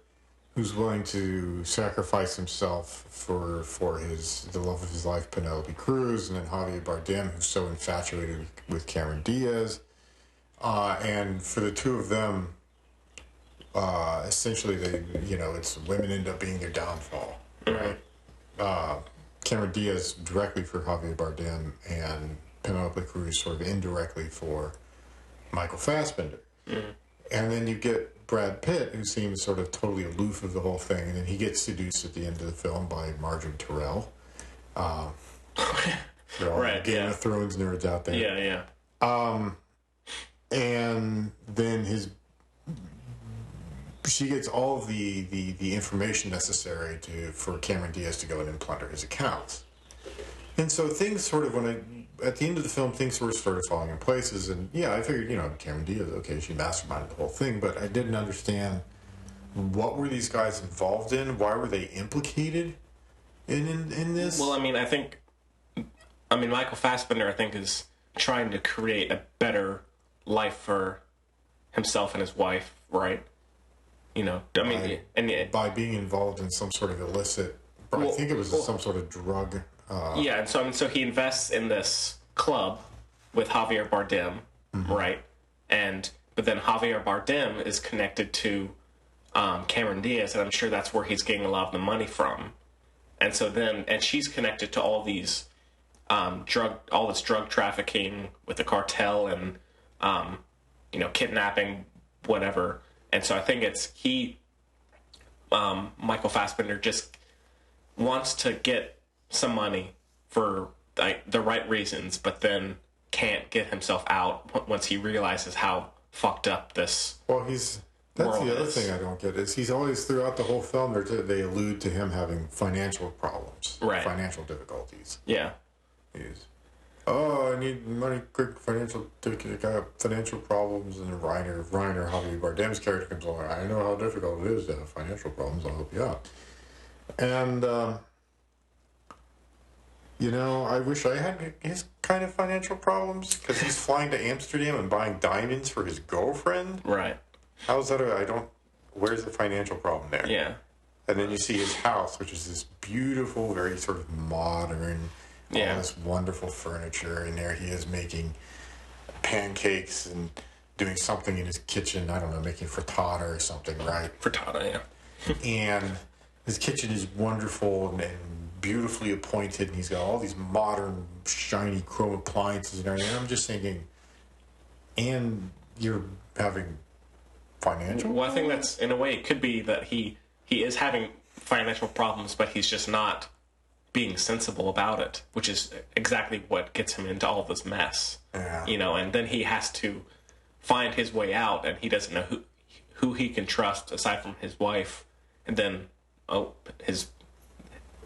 who's willing to sacrifice himself for the love of his life, Penelope Cruz, and then Javier Bardem, who's so infatuated with Cameron Diaz. And for the two of them, essentially, it's women end up being their downfall, right? Cameron Diaz directly for Javier Bardem and Penelope Cruz sort of indirectly for Michael Fassbender. And then you get Brad Pitt, who seems sort of totally aloof of the whole thing, and then he gets seduced at the end of the film by Marjorie Terrell. For all Right, the Game yeah. of Thrones nerds out there. Yeah, yeah. And then she gets all of the information necessary for Cameron Diaz to go in and plunder his accounts. And so things sort of, at the end of the film, things sort of started falling in places. And yeah, I figured, Cameron Diaz, okay, she masterminded the whole thing, but I didn't understand what were these guys involved in? Why were they implicated in this? Well, I think Michael Fassbender, I think, is trying to create a better life for himself and his wife, right? By being involved in some sort of illicit, I think it was some sort of drug. Yeah, and so he invests in this club with Javier Bardem, right? But then Javier Bardem is connected to Cameron Diaz, and I'm sure that's where he's getting a lot of the money from. And so and she's connected to all these all this drug trafficking with the cartel and kidnapping, whatever. And so I think Michael Fassbender just wants to get some money for the right reasons, but then can't get himself out once he realizes how fucked up this. Well, that's the other thing I don't get is he's always throughout the whole film they allude to him having financial problems, right? Financial difficulties. Yeah. I need money, quick financial difficulties. I have financial problems, and Reiner, Javier Bardem's character comes along. I know how difficult it is to have financial problems. I'll help you out. And I wish I had his kind of financial problems because he's flying to Amsterdam and buying diamonds for his girlfriend. Right. How's that? Where's the financial problem there? Yeah. And then you see his house, which is this beautiful, very sort of modern, all this wonderful furniture. And there he is making pancakes and doing something in his kitchen. I don't know, making frittata or something, right? Frittata, yeah. And his kitchen is wonderful and beautifully appointed, and he's got all these modern, shiny chrome appliances and everything. And I'm just thinking, and you're having financial Well, I think that's, in a way, it could be that he is having financial problems, but he's just not being sensible about it, which is exactly what gets him into all of this mess. Yeah. And then he has to find his way out, and he doesn't know who he can trust aside from his wife. And then,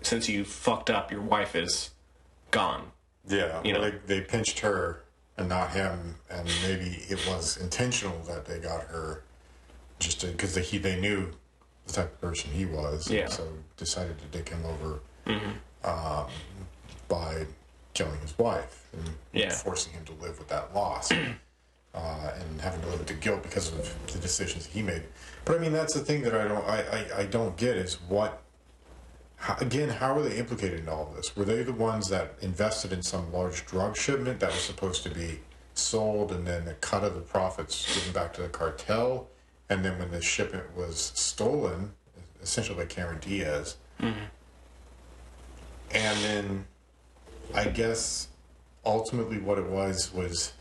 since you fucked up, your wife is gone. Yeah, they pinched her and not him, and maybe it was intentional that they got her just because they knew the type of person he was, and so decided to dick him over by killing his wife and forcing him to live with that loss and having to live with the guilt because of the decisions he made. But that's the thing that I don't get is how are they implicated in all of this? Were they the ones that invested in some large drug shipment that was supposed to be sold and then a cut of the profits given back to the cartel? And then when the shipment was stolen, essentially by Cameron Diaz, and then I guess ultimately what it was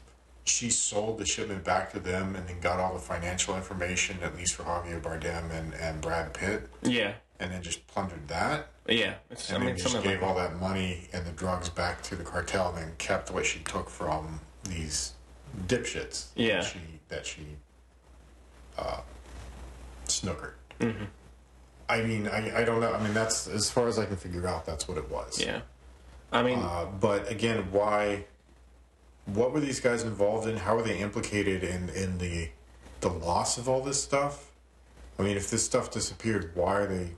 she sold the shipment back to them and then got all the financial information, at least for Javier Bardem and Brad Pitt. Yeah. And then just plundered that. Yeah. And then just gave all that money and the drugs back to the cartel and then kept what she took from these dipshits that she snookered. Mm-hmm. I don't know. That's, as far as I can figure out, that's what it was. Yeah. But again, what were these guys involved in? How were they implicated in the loss of all this stuff? If this stuff disappeared, why are they...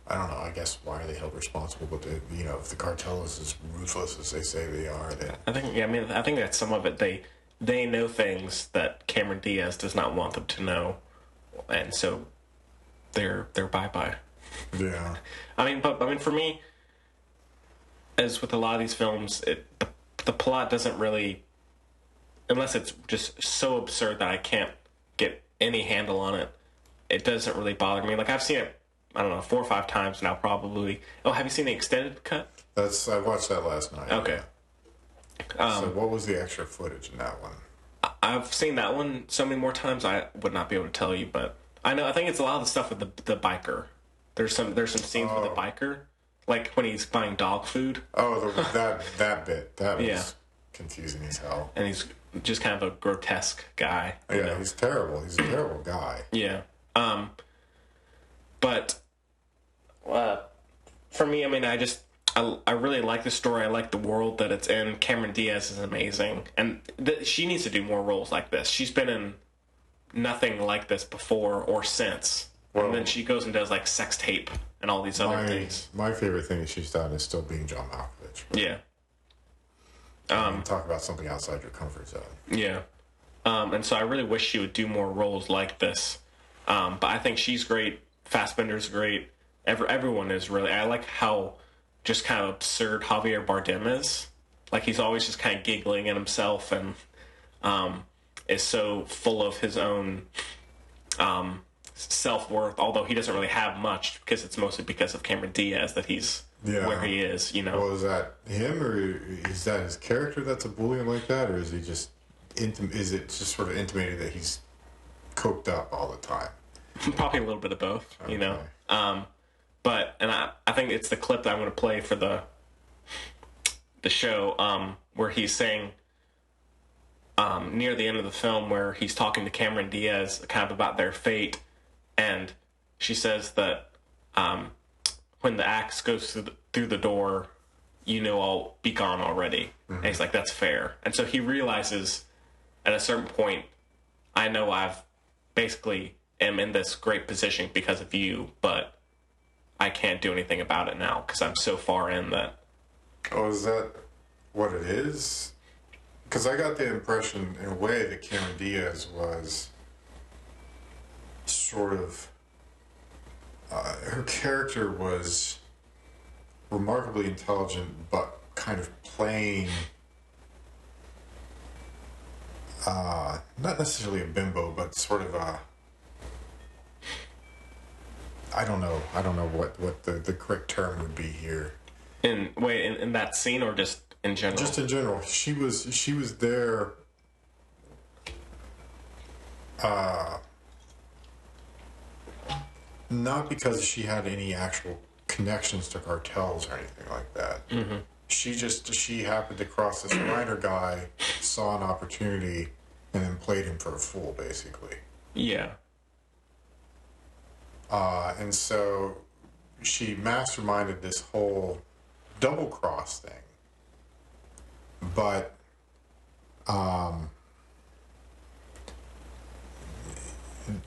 I don't know. I guess why are they held responsible? But if the cartel is as ruthless as they say they are, I think that some of it they know things that Cameron Diaz does not want them to know, and so they're bye. Yeah. But for me, as with a lot of these films, the plot doesn't really, unless it's just so absurd that I can't get any handle on it. It doesn't really bother me. Like, I've seen it I don't know, 4 or 5 times now probably. Oh, have you seen the extended cut? I watched that last night. Okay. So what was the extra footage in that one? I've seen that one so many more times I would not be able to tell you, but I think it's a lot of the stuff with the biker. There's some scenes with the biker, like when he's buying dog food. Oh, that bit. That was confusing as hell. And he's just kind of a grotesque guy. Yeah, he's terrible. He's a terrible guy. Yeah. But for me, I mean, I really like the story. I like the world that it's in. Cameron Diaz is amazing. And she needs to do more roles like this. She's been in nothing like this before or since. Well, and then she goes and does like Sex Tape and all these other things. My favorite thing that she's done is still being John Malkovich. Yeah. Talk about something outside your comfort zone. Yeah. And so I really wish she would do more roles like this. But I think she's great. Fassbender's great. Everyone is really. I like how just kind of absurd Javier Bardem is. Like, he's always just kind of giggling at himself and is so full of his own self-worth, although he doesn't really have much because it's mostly because of Cameron Diaz that he's where he is, you know. Well, is that him, or is that his character that's a bully like that, or is he just is it just sort of intimated that he's coked up all the time? Probably a little bit of both, you know. But I think it's the clip that I'm going to play for the show where he's saying near the end of the film where he's talking to Cameron Diaz kind of about their fate, and she says that when the axe goes through the door, you know I'll be gone already. Mm-hmm. And he's like, that's fair. And so he realizes at a certain point, I know I've basically am in this great position because of you, but I can't do anything about it now because I'm so far in that. Oh, is that what it is? Because I got the impression, in a way, that Cameron Diaz was sort of... her character was remarkably intelligent, but kind of plain... not necessarily a bimbo, but sort of a... I don't know what the correct term would be here. In that scene, or just in general? Just in general. She was there not because she had any actual connections to cartels or anything like that. Mm-hmm. She happened to cross this Reiner guy, saw an opportunity, and then played him for a fool, basically. Yeah. And so she masterminded this whole double cross thing. But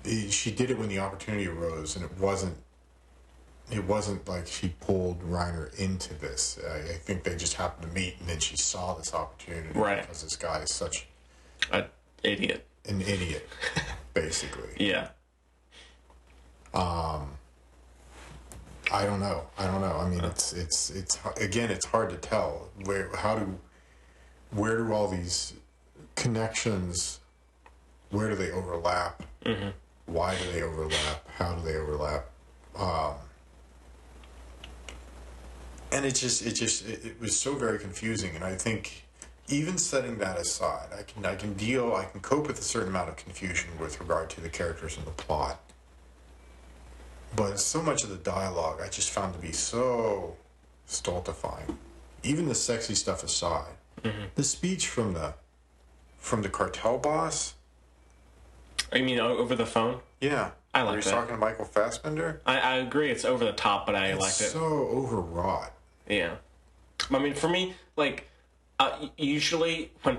she did it when the opportunity arose, and it wasn't like she pulled Reiner into this. I think they just happened to meet, and then she saw this opportunity, right? Because this guy is such an idiot, basically. Yeah. I don't know. I mean, it's again, it's hard to tell where do all these connections, where do they overlap? Mm-hmm. Why do they overlap? How do they overlap? And it was so very confusing. And I think even setting that aside, I can cope with a certain amount of confusion with regard to the characters and the plot. But so much of the dialogue I just found to be so stultifying. Even the sexy stuff aside, mm-hmm. The speech from the cartel boss. You mean over the phone? Yeah, I like that. He's talking to Michael Fassbender. I agree, it's over the top, but I liked it. So overwrought. Yeah, I mean, for me, like usually when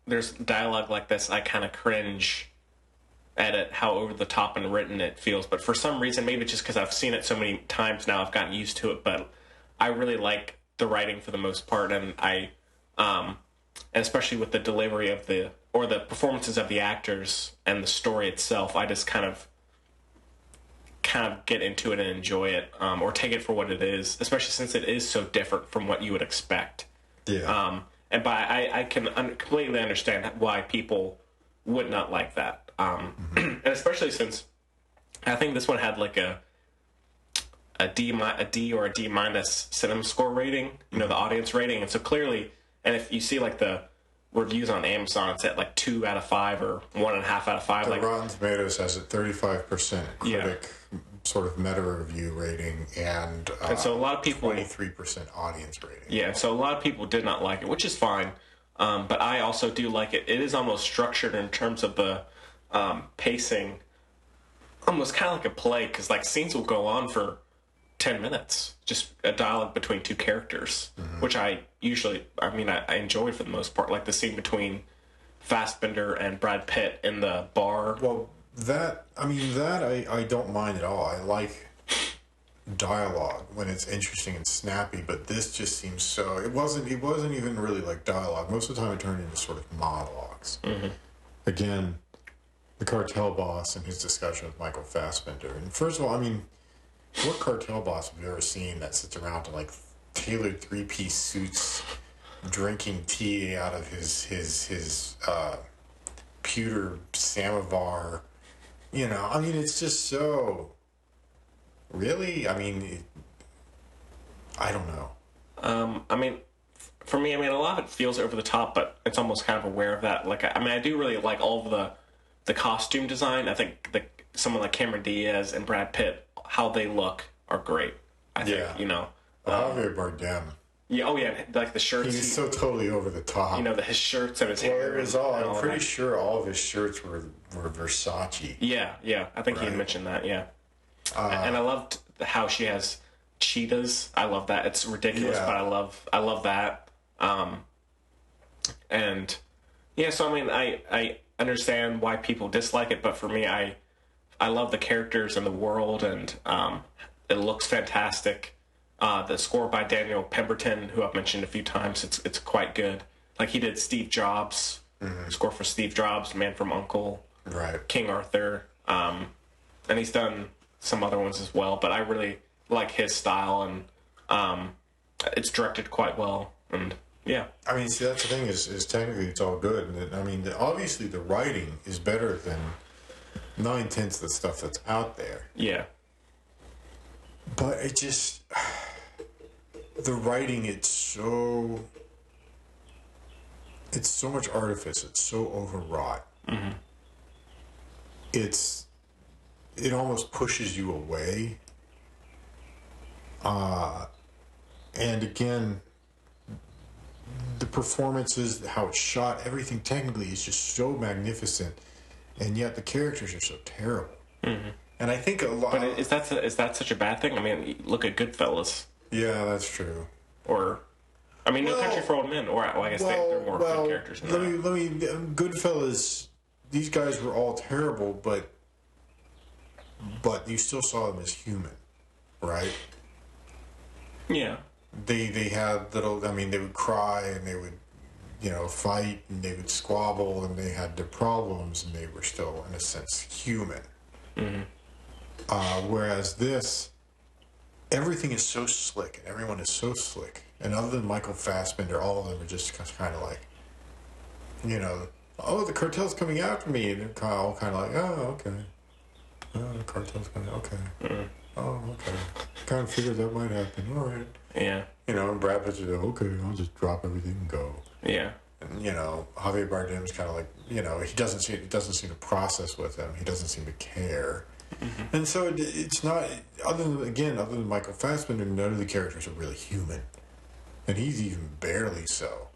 there's dialogue like this, I kind of cringe at it, how over the top and written it feels. But for some reason, maybe just because I've seen it so many times now, I've gotten used to it. But I really like the writing for the most part, and and especially with the delivery of the performances of the actors and the story itself, I just kind of get into it and enjoy it, or take it for what it is, especially since it is so different from what you would expect. Yeah. And I can completely understand why people would not like that. Mm-hmm. And especially since I think this one had like a D or a D minus cinema score rating, you know, the audience rating. And so clearly, and if you see like the reviews on Amazon, it's at like 2 out of 5 or 1.5 out of 5. The Like Rotten Tomatoes has a 35% critic sort of meta review rating and so a lot of people 23% audience rating. Yeah, so a lot of people did not like it, which is fine. But I also do like it. It is almost structured in terms of the pacing, almost kind of like a play, because like scenes will go on for 10 minutes, just a dialogue between two characters, which I enjoy for the most part, like the scene between Fassbender and Brad Pitt in the bar. Well, I don't mind at all. I like dialogue when it's interesting and snappy, but this just seems so. It wasn't even really like dialogue. Most of the time, it turned into sort of monologues. Again, the cartel boss and his discussion with Michael Fassbender. And first of all, I mean, what cartel boss have you ever seen that sits around in like tailored 3-piece suits, drinking tea out of his pewter samovar? You know, I mean, it's just so. Really? I mean, I don't know. I mean, for me, I mean, a lot of it feels over the top, but it's almost kind of aware of that. Like, I mean, I do really like all of the costume design. I think someone like Cameron Diaz and Brad Pitt, how they look are great. I think, you know. Javier Bardem. Yeah, oh yeah, like the shirts. He's so totally over the top. You know, his shirts and his hair. It was all. I'm pretty sure all of his shirts were Versace. Yeah. I think he had mentioned that. Yeah. And I loved how she has cheetahs. I love that. It's ridiculous, but I love that. And yeah, so I mean, I understand why people dislike it, but for me, I love the characters and the world, and it looks fantastic. The score by Daniel Pemberton, who I've mentioned a few times, it's quite good. Like he did Steve Jobs, score for Steve Jobs, Man from U.N.C.L.E., right, King Arthur, and he's done some other ones as well. But I really like his style, and it's directed quite well. And yeah, I mean, see, that's the thing is technically it's all good. And I mean, obviously the writing is better than 9/10 of the stuff that's out there. Yeah. But it just, the writing, it's so much artifice. It's so overwrought. It almost pushes you away. And again, the performances, how it's shot, everything technically is just so magnificent, and yet the characters are so terrible. And I think a lot. But is that such a bad thing? I mean, look at Goodfellas. Yeah, that's true. Or, I mean, No Country for Old Men. Or I guess they're more good characters. Let me. Goodfellas. These guys were all terrible, but you still saw them as human, right? Yeah. They had little. I mean, they would cry and they would, fight and they would squabble and they had their problems and they were still, in a sense, human. Whereas this, everything is so slick and everyone is so slick. And other than Michael Fassbender, all of them are just kind of like, oh, the cartel's coming after me. And they're all kind of like, oh, okay. Oh, the cartel's coming, okay. Oh, okay. Kind of figured that might happen. All right. Yeah. And Brad Pitt's like, okay, I'll just drop everything and go. Yeah. And, Javier Bardem's kind of like, it doesn't seem to process with him. He doesn't seem to care. And so it's not, other than Michael Fassbender, none of the characters are really human. And he's even barely so.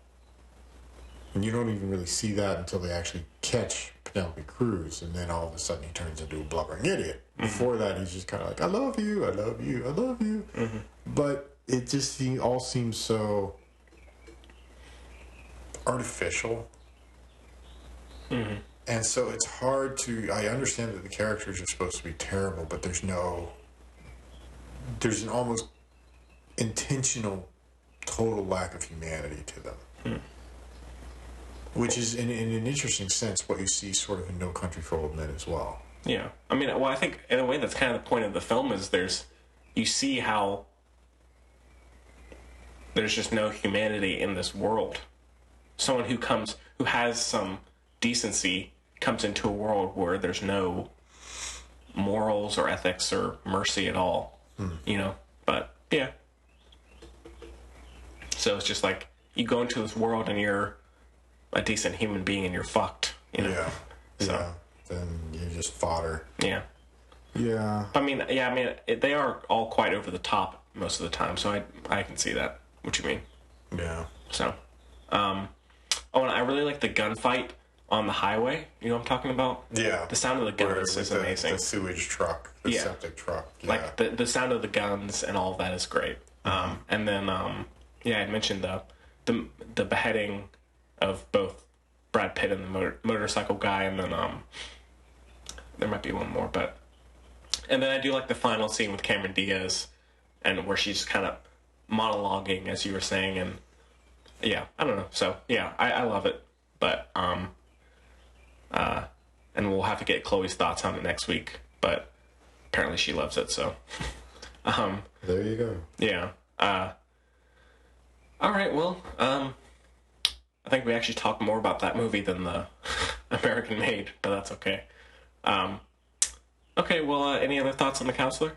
And you don't even really see that until they actually catch Penelope Cruz, and then all of a sudden he turns into a blubbering idiot. Before that, he's just kind of like, I love you, I love you, I love you. But it just all seems so artificial. And so it's hard to. I understand that the characters are supposed to be terrible, but there's an almost intentional total lack of humanity to them. Which is, in an interesting sense, what you see sort of in No Country for Old Men as well. Yeah. I mean, well, I think in a way that's kind of the point of the film is you see how there's just no humanity in this world. Someone who has some decency comes into a world where there's no morals or ethics or mercy at all. you know. But yeah, so it's just like you go into this world and you're a decent human being and you're fucked, you know. Yeah. So. Yeah. Then you just fodder. Yeah. Yeah. They are all quite over the top most of the time, so I can see that. What you mean? Yeah. So, and I really like the gunfight on the highway. You know what I'm talking about? Yeah. The sound of the Where guns it's is like amazing. The sewage truck, the septic truck. Yeah. Like the sound of the guns and all of that is great. And then I mentioned the beheading of both Brad Pitt and the motorcycle guy, and then there might be one more, and then I do like the final scene with Cameron Diaz, and where she's kind of monologuing, as you were saying, and yeah, I don't know. So yeah, I love it, but and we'll have to get Chloe's thoughts on it next week, but apparently she loves it, so there you go. Yeah. All right, well, I think we actually talked more about that movie than the American Made, but that's okay. Okay, well, any other thoughts on The Counselor?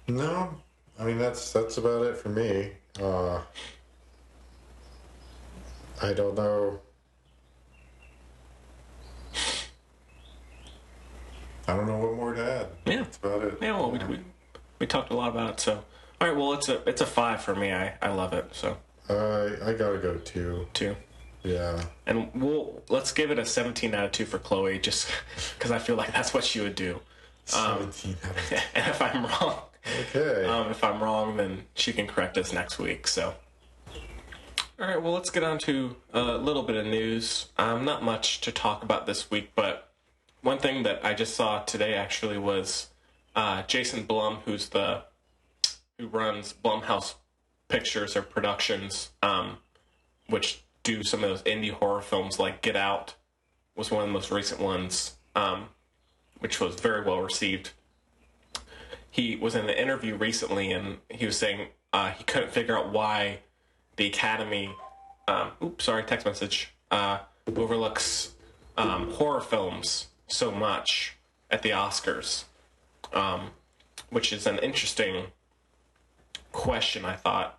No, I mean that's about it for me. I don't know. I don't know what more to add. Yeah, that's about it. Yeah, well, we talked a lot about it, so all right. Well, it's a 5 for me. I love it. So I gotta go 2. 2. Yeah. And let's give it a 17 out of 2 for Chloe, just because I feel like that's what she would do. 17 out of 2. And if I'm wrong, okay. If I'm wrong, then she can correct us next week. So, all right. Well, let's get on to a little bit of news. Not much to talk about this week, but one thing that I just saw today actually was Jason Blum, who runs Blumhouse Pictures or Productions, which do some of those indie horror films like Get Out was one of the most recent ones, which was very well received. He was in an interview recently and he was saying he couldn't figure out why the Academy, text message, overlooks horror films so much at the Oscars, which is an interesting question, I thought.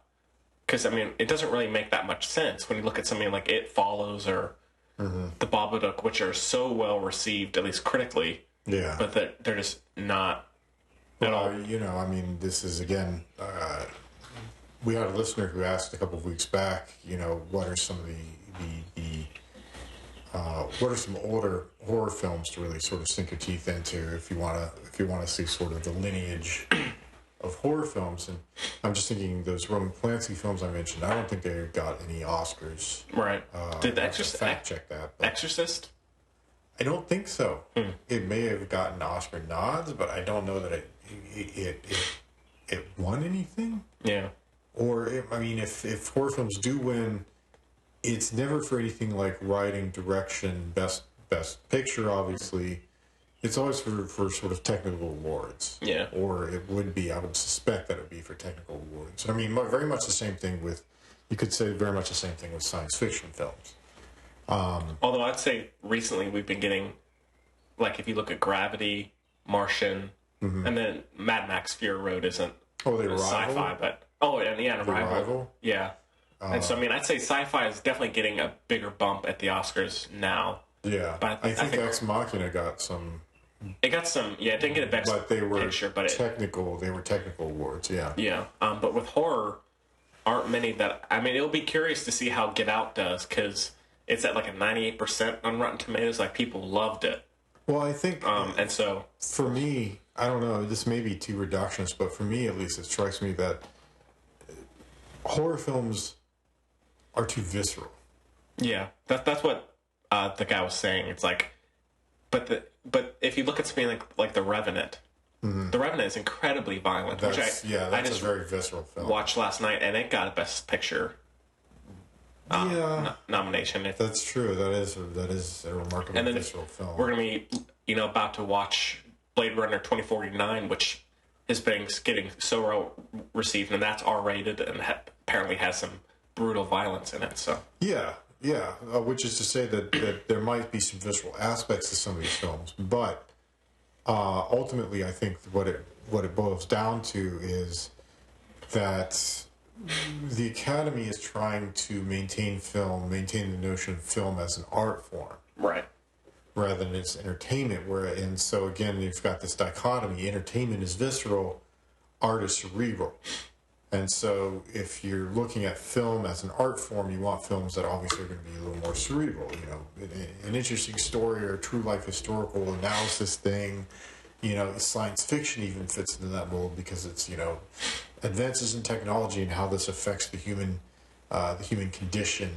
Because, I mean, it doesn't really make that much sense when you look at something like It Follows or The Babadook, which are so well received, at least critically. Yeah. But that they're just not at all. You know, I mean, this is, again, we had a listener who asked a couple of weeks back, you know, what are some of what are some older horror films to really sort of sink your teeth into if you want to see sort of the lineage of horror films. And I'm just thinking those Roman Polanski films I mentioned, I don't think they got any Oscars. Right. Did The Exorcist fact check that? Exorcist? I don't think so. It may have gotten Oscar nods, but I don't know that it won anything. Yeah. Or if horror films do win, it's never for anything like writing, direction, best picture, obviously. It's always for sort of technical awards. Yeah. Or it would be, I would suspect that it would be for technical awards. I mean, very much the same thing you could say very much the same thing with science fiction films. Although I'd say recently we've been getting, like, if you look at Gravity, Martian, and then Mad Max Fury Road isn't sci-fi, but Arrival. Yeah. And so, I mean, I'd say sci-fi is definitely getting a bigger bump at the Oscars now. Yeah. But I think Ex Machina got some. It got some, it didn't get a best picture, but technical. They were technical awards, yeah. Yeah, but with horror, aren't many that. I mean, it'll be curious to see how Get Out does because it's at like a 98% on Rotten Tomatoes. Like people loved it. Well, I think, and so for me, I don't know. This may be too reductionist, but for me, at least, it strikes me that horror films are too visceral. Yeah, that's what the guy was saying. It's like, but if you look at something like The Revenant, The Revenant is incredibly violent. That's a very visceral film. Watched last night, and it got a Best Picture nomination. That's true. That is a remarkably visceral film. We're gonna be about to watch Blade Runner 2049, which is getting so well received, and that's R-rated and apparently has some brutal violence in it. So which is to say that there might be some visceral aspects to some of these films, but ultimately, I think what what it boils down to is that the Academy is trying to maintain the notion of film as an art form. Right. Rather than its entertainment, and so again, you've got this dichotomy: entertainment is visceral, art is cerebral. And so, if you're looking at film as an art form, you want films that obviously are going to be a little more cerebral. You know, an interesting story or a true life historical analysis thing. You know, science fiction even fits into that mold because it's, you know, advances in technology and how this affects the human condition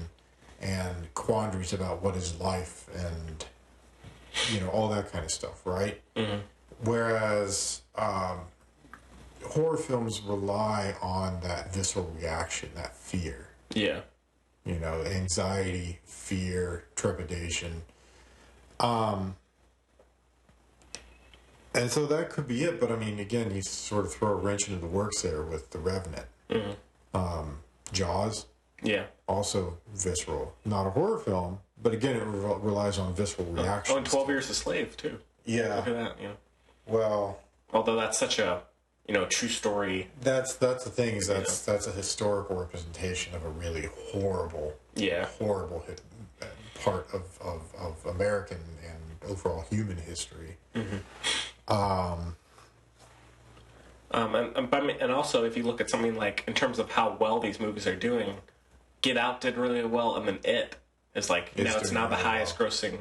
and quandaries about what is life and, you know, all that kind of stuff, right? Mm-hmm. Whereas horror films rely on that visceral reaction, that fear. Yeah. You know, anxiety, fear, trepidation. And so that could be it, but I mean, again, you sort of throw a wrench into the works there with The Revenant. Mm-hmm. Jaws. Yeah. Also visceral. Not a horror film, but again, it relies on visceral reactions. Oh, and 12 Years a Slave, too. Yeah. Look at that, yeah. Well... Although that's such a, you know, true story. That's the thing, is that's a historical representation of a really horrible part of American and overall human history. Mm-hmm. And also, if you look at something like, in terms of how well these movies are doing, Get Out did really well, and then It is like, you know, it's now the highest grossing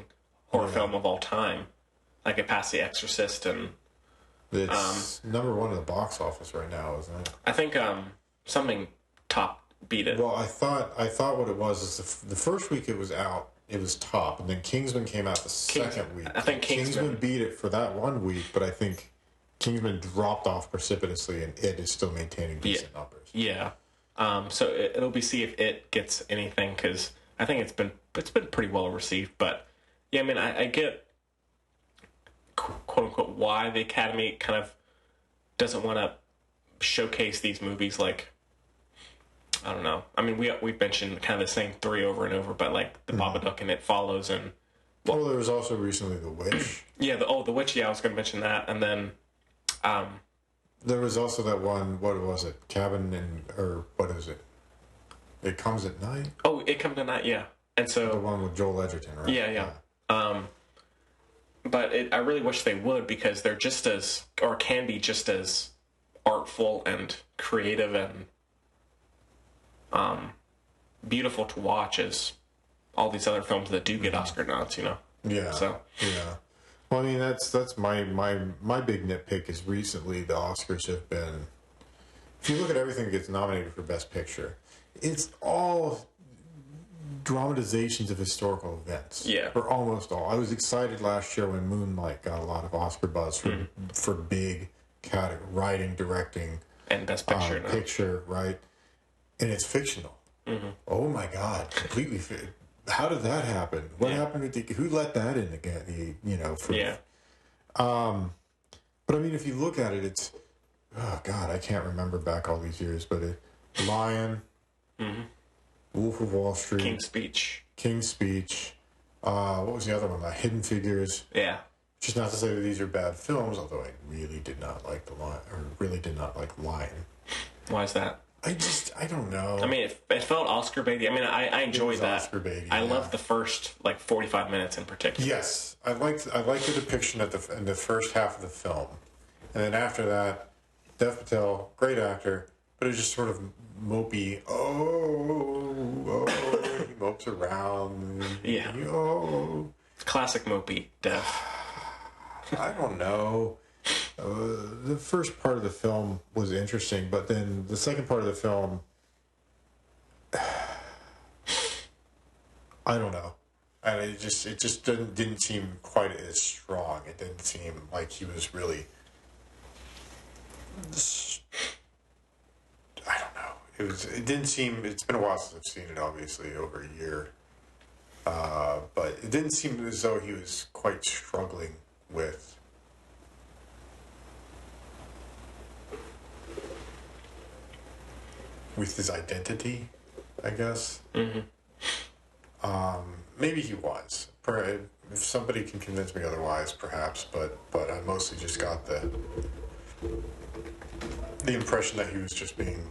horror film of all time. Like, it passed The Exorcist, and it's number one in the box office right now, isn't it? I think something top beat it. Well, I thought what it was is the first week it was out, it was top, and then Kingsman came out the second week. I think Kingsman beat it for that 1 week, but I think Kingsman dropped off precipitously, and It is still maintaining decent numbers. Yeah. So it'll be see if It gets anything, because I think it's been pretty well received. But yeah, I mean, I get quote unquote why the Academy kind of doesn't want to showcase these movies like, I don't know. I mean, we've mentioned kind of the same three over and over, but like the Babadook and It Follows, and well, there was also recently The Witch. Yeah, The Witch. Yeah, I was going to mention that, and then there was also that one. What was it? Or what is it? It Comes at Night. Oh, It Comes at Night. Yeah, and so the one with Joel Edgerton, right? Yeah. But I really wish they would, because they're just as, or can be just as, artful and creative and beautiful to watch as all these other films that do get Oscar nods, you know? Yeah. So. Yeah. Well, I mean, that's my big nitpick is recently the Oscars have been, if you look at everything that gets nominated for Best Picture, it's all dramatizations of historical events. Yeah. Or almost all. I was excited last year when Moonlight got a lot of Oscar buzz for big category, writing, directing, and Best Picture. Picture, right? And it's fictional. Mm-hmm. Oh my God, completely. How did that happen? What happened with who let that in again? But I mean, if you look at it, it's, oh God, I can't remember back all these years, but Lion, Wolf of Wall Street, King's Speech. What was the other one? Hidden Figures. Yeah. Which is not to say that these are bad films, although I really did not like Lion. Why is that? I don't know. I mean, it felt Oscar baity. I mean, I enjoyed that. Oscar baity. I loved the first 45 minutes in particular. Yes, I liked the depiction in the first half of the film, and then after that, Dev Patel, great actor, but it was just sort of mopey. He mopes around. Yeah. Classic mopey Dev. I don't know. The first part of the film was interesting, but then the second part of the film, I don't know. And it just didn't seem quite as strong. It didn't seem like he was really. I don't know. It didn't seem. It's been a while since I've seen it. Obviously, over a year. But it didn't seem as though he was quite struggling with his identity, I guess. Mm-hmm. Maybe he was. If somebody can convince me otherwise, perhaps. But I mostly just got the impression that he was just being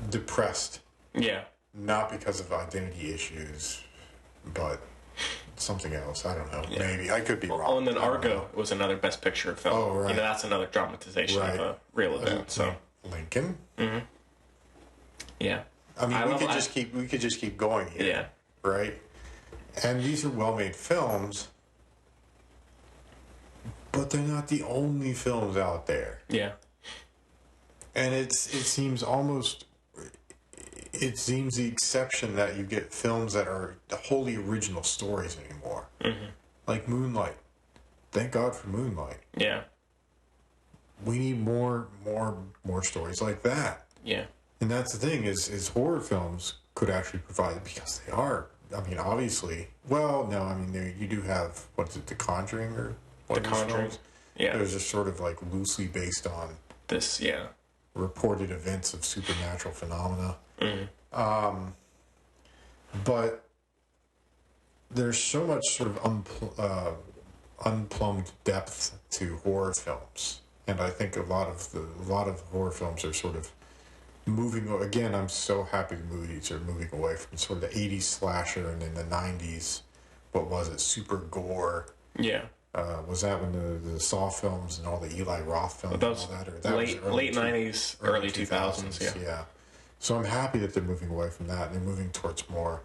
depressed. Yeah. Not because of identity issues, but something else. I don't know. Yeah. Maybe. I could be wrong. Oh, and then Argo was another Best Picture film. Oh, right. That's another dramatization of a real event. So Lincoln? Mm-hmm. Yeah. I mean, we could just keep going here. Yeah. Right? And these are well-made films, but they're not the only films out there. Yeah. And it seems the exception that you get films that are wholly original stories anymore. Mm-hmm. Like Moonlight. Thank God for Moonlight. Yeah. We need more stories like that. Yeah. And that's the thing is horror films could actually provide, because they are. I mean, obviously. Well, no, I mean, you do have, what is it, The Conjuring or what? The Conjuring. Yeah. Those are sort of like loosely based on this, yeah, reported events of supernatural phenomena. Mm-hmm. But there's so much sort of unplumbed depth to horror films, and I think a lot of horror films are sort of moving. Again, I'm so happy the movies are moving away from sort of the 80s slasher, and in the 90s, what was it, super gore? Yeah. Was that when the Saw films and all the Eli Roth films and all that? Or that late 90s, early 2000s, yeah. Yeah. So I'm happy that they're moving away from that and they're moving towards more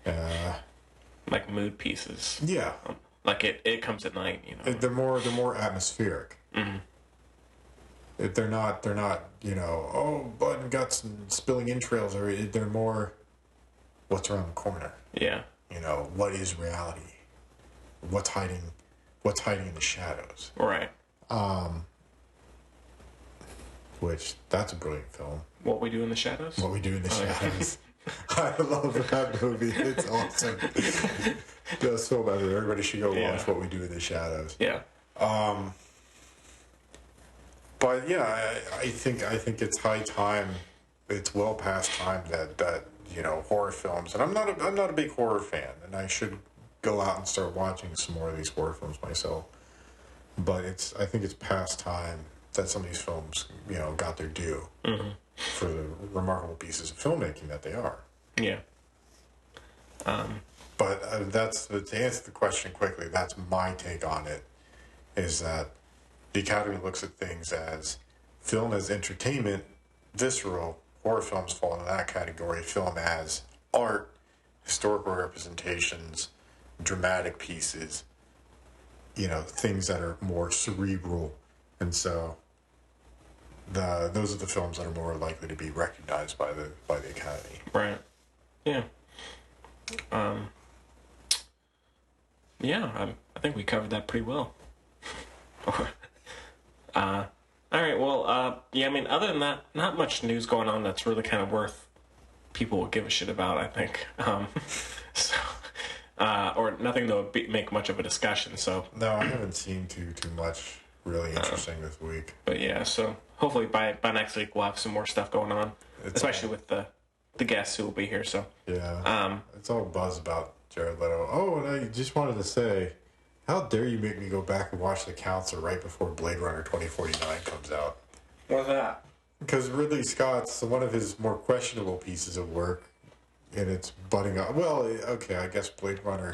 like mood pieces. Yeah. Like it comes at night, you know. They're more atmospheric. Mm-hmm. They're not, oh, blood and guts and spilling entrails. They're more, what's around the corner? Yeah. What is reality? What's hiding in the shadows? Right. Which, that's a brilliant film. What We Do in the Shadows? What We Do in the Shadows. I love that movie. It's awesome. That's so bad. Everybody should go watch What We Do in the Shadows. Yeah. But yeah, I think it's high time. It's well past time that horror films. And I'm not a big horror fan, and I should go out and start watching some more of these horror films myself. But I think it's past time that some of these films, got their due for the remarkable pieces of filmmaking that they are. Yeah. But to answer the question quickly, that's my take on it, is that the Academy looks at things as film as entertainment, visceral, horror films fall into that category, film as art, historical representations, dramatic pieces, things that are more cerebral. And so those are the films that are more likely to be recognized by the Academy. Right. Yeah. I think we covered that pretty well. All right. Well, I mean, other than that, not much news going on that's really kind of worth people will give a shit about, I think. Or nothing that would make much of a discussion. So no, I haven't seen too much really interesting this week. But yeah, so hopefully by next week we'll have some more stuff going on, especially with the guests who will be here. So yeah, it's all buzz about Jared Leto. Oh, and I just wanted to say, how dare you make me go back and watch The Counselor right before Blade Runner 2049 comes out? What's that? Because Ridley Scott's one of his more questionable pieces of work, and it's butting up. Well, okay, I guess Blade Runner,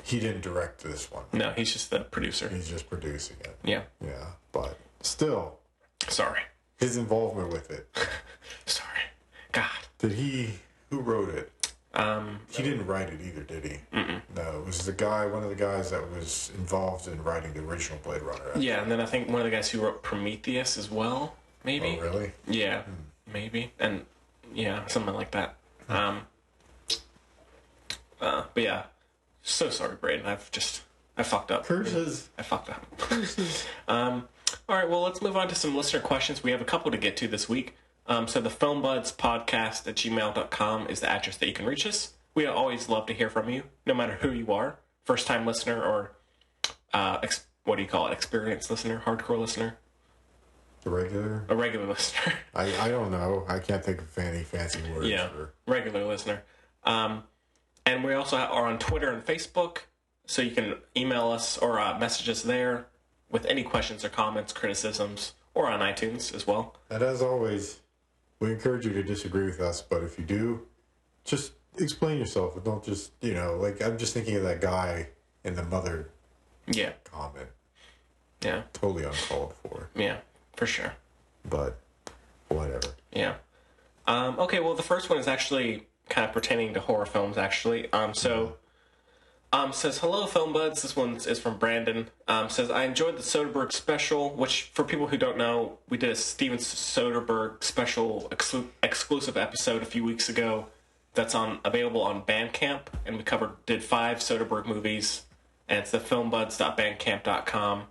he didn't direct this one. No, he's just the producer. He's just producing it. Yeah. Yeah, but still. Sorry. His involvement with it. Sorry. God. Who wrote it? He didn't write it either, did he? Mm-mm. No, it was one of the guys that was involved in writing the original Blade Runner. Yeah, and then I think one of the guys who wrote Prometheus as well, maybe. Oh, really? Yeah, maybe. And, yeah, something like that. But yeah, so sorry, Braden. I fucked up. Curses. I fucked up. Curses. All right, well, let's move on to some listener questions. We have a couple to get to this week. So the filmbudspodcast@gmail.com is the address that you can reach us. We always love to hear from you, no matter who you are. First-time listener or, what do you call it, experienced listener, hardcore listener? A regular listener. I don't know. I can't think of any fancy words. Yeah, regular listener. And we also are on Twitter and Facebook. So you can email us or message us there with any questions or comments, criticisms, or on iTunes as well. And as always, we encourage you to disagree with us, but if you do, just explain yourself and don't just, like, I'm just thinking of that guy in the mother comment. Yeah. Totally uncalled for. Yeah, for sure. But whatever. Yeah. Okay, well, the first one is actually kind of pertaining to horror films, actually. Says, hello, film buds. This one is from Braden. Says, I enjoyed the Soderbergh special, which, for people who don't know, we did a Steven Soderbergh special exclusive episode a few weeks ago that's available on Bandcamp, and we did 5 Soderbergh movies, and it's the filmbuds.bandcamp.com,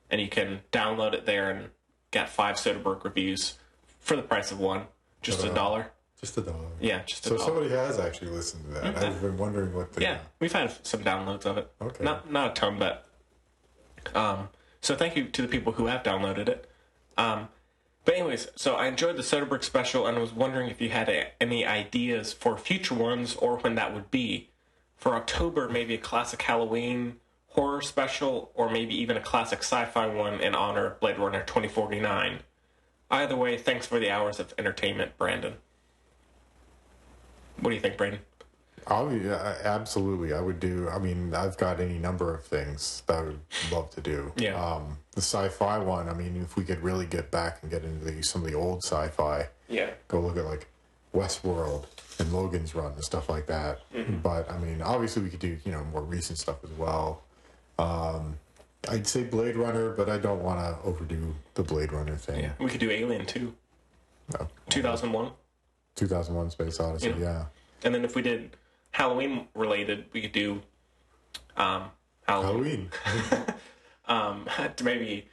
and you can download it there and get 5 Soderbergh reviews for the price of one, just $1. Just $1. Yeah, just $1. So somebody has actually listened to that. Okay. I've been wondering what the... Yeah, we've had some downloads of it. Okay. Not a ton, but... so thank you to the people who have downloaded it. But anyways, so I enjoyed the Soderbergh special, and I was wondering if you had any ideas for future ones, or when that would be. For October, maybe a classic Halloween horror special, or maybe even a classic sci-fi one in honor of Blade Runner 2049. Either way, thanks for the hours of entertainment, Brandon. What do you think, Braden? Absolutely. I would do... I mean, I've got any number of things that I would love to do. Yeah. The sci-fi one, I mean, if we could really get back and get into some of the old sci-fi... Yeah. Go look at, like, Westworld and Logan's Run and stuff like that. Mm-hmm. But, I mean, obviously we could do, more recent stuff as well. I'd say Blade Runner, but I don't want to overdo the Blade Runner thing. Yeah. We could do Alien, too. No. 2001. 2001 Space Odyssey, yeah. And then if we did Halloween related, we could do Halloween. Maybe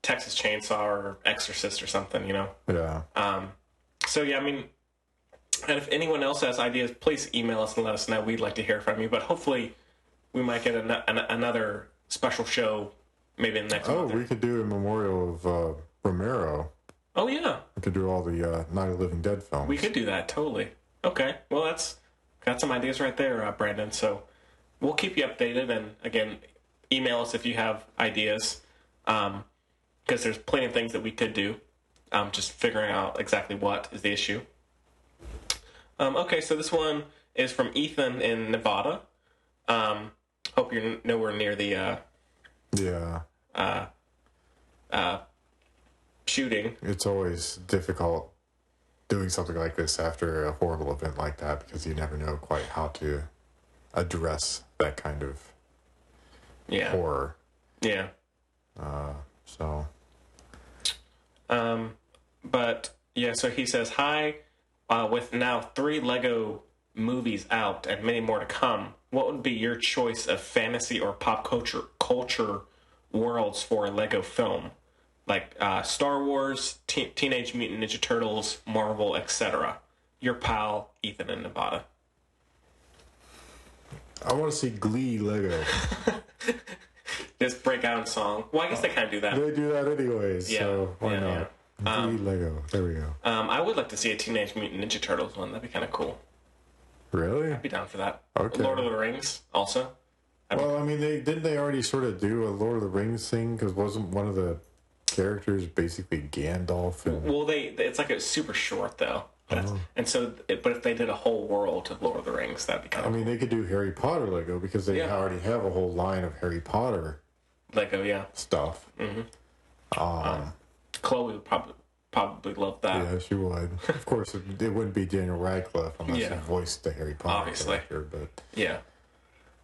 Texas Chainsaw or Exorcist or something, Yeah. So yeah, I mean, and if anyone else has ideas, please email us and let us know. We'd like to hear from you. But hopefully, we might get another special show maybe in the next month. Oh, we could do a memorial of Romero. Oh, yeah. We could do all the Night of the Living Dead films. We could do that, totally. Okay. Well, got some ideas right there, Brandon. So we'll keep you updated. And, again, email us if you have ideas. Because there's plenty of things that we could do. Just figuring out exactly what is the issue. Okay, so this one is from Ethan in Nevada. Hope you're nowhere near the... shooting. It's always difficult doing something like this after a horrible event like that because you never know quite how to address that kind of horror. Yeah. But yeah, so he says, hi, with now 3 Lego movies out and many more to come, what would be your choice of fantasy or pop culture worlds for a Lego film? Like Star Wars, Teenage Mutant Ninja Turtles, Marvel, etc. Your pal, Ethan in Nevada. I want to see Glee Lego. This breakout song. Well, I guess they kind of do that. They do that anyways, so why not? Glee Lego. There we go. I would like to see a Teenage Mutant Ninja Turtles one. That'd be kind of cool. Really? I'd be down for that. Okay. Lord of the Rings, also. I mean, didn't they already sort of do a Lord of the Rings thing? Because wasn't one of the characters basically Gandalf? Well, it's like a super short though, and so. But if they did a whole world of Lord of the Rings, that'd be kind of. I mean, they could do Harry Potter Lego because they already have a whole line of Harry Potter Lego, stuff. Mm-hmm. Chloe would probably love that. Yeah, she would. Of course, it wouldn't be Daniel Radcliffe unless he voiced the Harry Potter obviously character. But yeah.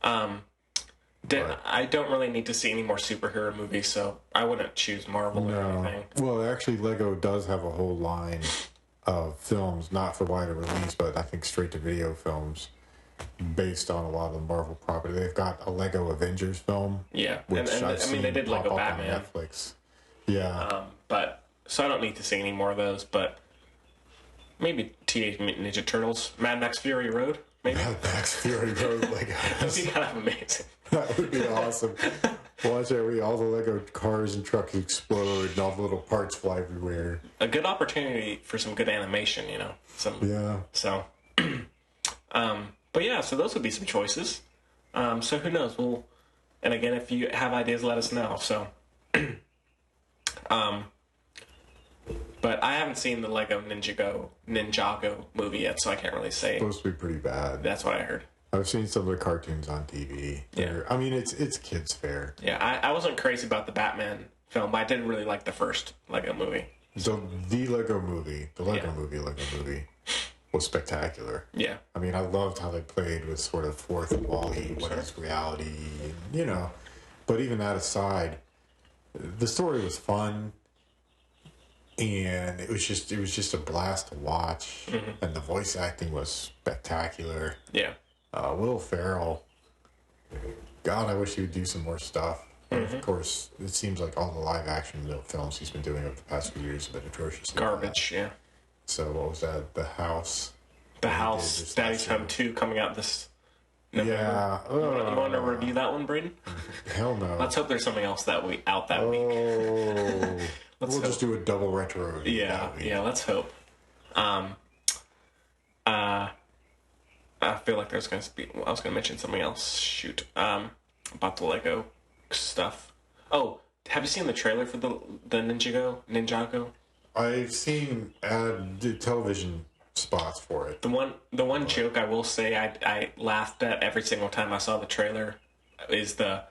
I don't really need to see any more superhero movies, so I wouldn't choose Marvel or anything. Well, actually, Lego does have a whole line of films, not for wider release, but I think straight-to-video films based on a lot of the Marvel property. They've got a Lego Avengers film. Yeah, which I mean, they did Lego Batman. On Netflix. Yeah. But, so I don't need to see any more of those, but maybe Teenage Mutant Ninja Turtles, Mad Max Fury Road, maybe? Mad Max Fury Road Lego. That'd be kind of amazing. That would be awesome. Watch all the Lego cars and trucks explode and all the little parts fly everywhere. A good opportunity for some good animation, So, but yeah, so those would be some choices. So who knows? And again, if you have ideas, let us know. So, but I haven't seen the Lego Ninjago movie yet, so I can't really say. It's supposed to be pretty bad. That's what I heard. I've seen some of the cartoons on TV. Yeah. I mean, it's kids' fare. Yeah, I wasn't crazy about the Batman film, but I did really like the first Lego movie. So the Lego movie was spectacular. Yeah. I mean, I loved how they played with sort of fourth wall-y, what is reality, you know. But even that aside, the story was fun, and it was just a blast to watch, and the voice acting was spectacular. Yeah. Will Ferrell, God, I wish he would do some more stuff. Of course, it seems like all the live-action films he's been doing over the past few years have been atrocious. Garbage, yeah. So what was that? The House. The House, Daddy's Home 2 coming out this November. Yeah. You want to review that one, Braden? Hell no. Let's hope there's something else that week. We'll just do a double retro review that week. Yeah, let's hope. I feel like there's going to be... I was going to mention something else. Shoot. About the Lego stuff. Oh, have you seen the trailer for the Ninjago? I've seen the television spots for it. The one joke I will say I laughed at every single time I saw the trailer is the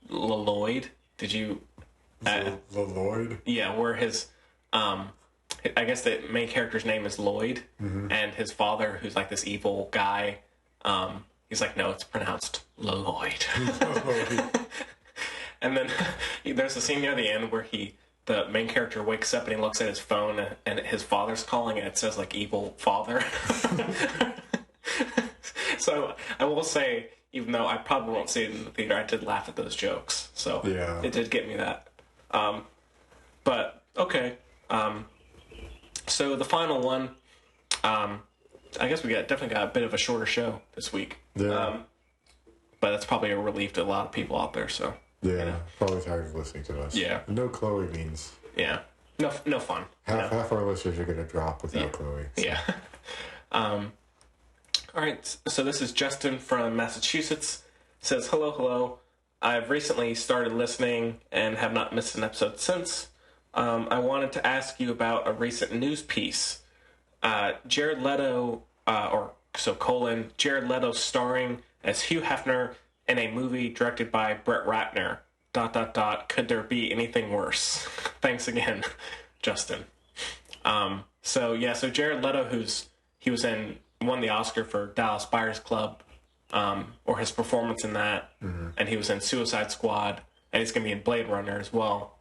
Lloyd. Did you... Lloyd? Yeah, where his... I guess the main character's name is Lloyd, and his father, who's like this evil guy, he's like, no, it's pronounced Lloyd. And then there's a scene near the end where the main character wakes up and he looks at his phone and his father's calling and it says like evil father. So I will say, even though I probably won't see it in the theater, I did laugh at those jokes. So yeah, it did get me that. But okay. So the final one, I guess we definitely got a bit of a shorter show this week. Yeah. But that's probably a relief to a lot of people out there. So yeah, probably tired of listening to us. Yeah. No Chloe means no fun. Half our listeners are going to drop without Chloe. So. Yeah. All right. So this is Justin from Massachusetts. Says hello. I've recently started listening and have not missed an episode since. I wanted to ask you about a recent news piece. Jared Leto, Jared Leto starring as Hugh Hefner in a movie directed by Brett Ratner. ... Could there be anything worse? Thanks again, Justin. So Jared Leto, won the Oscar for Dallas Buyers Club, or his performance in that, and he was in Suicide Squad, and he's going to be in Blade Runner as well.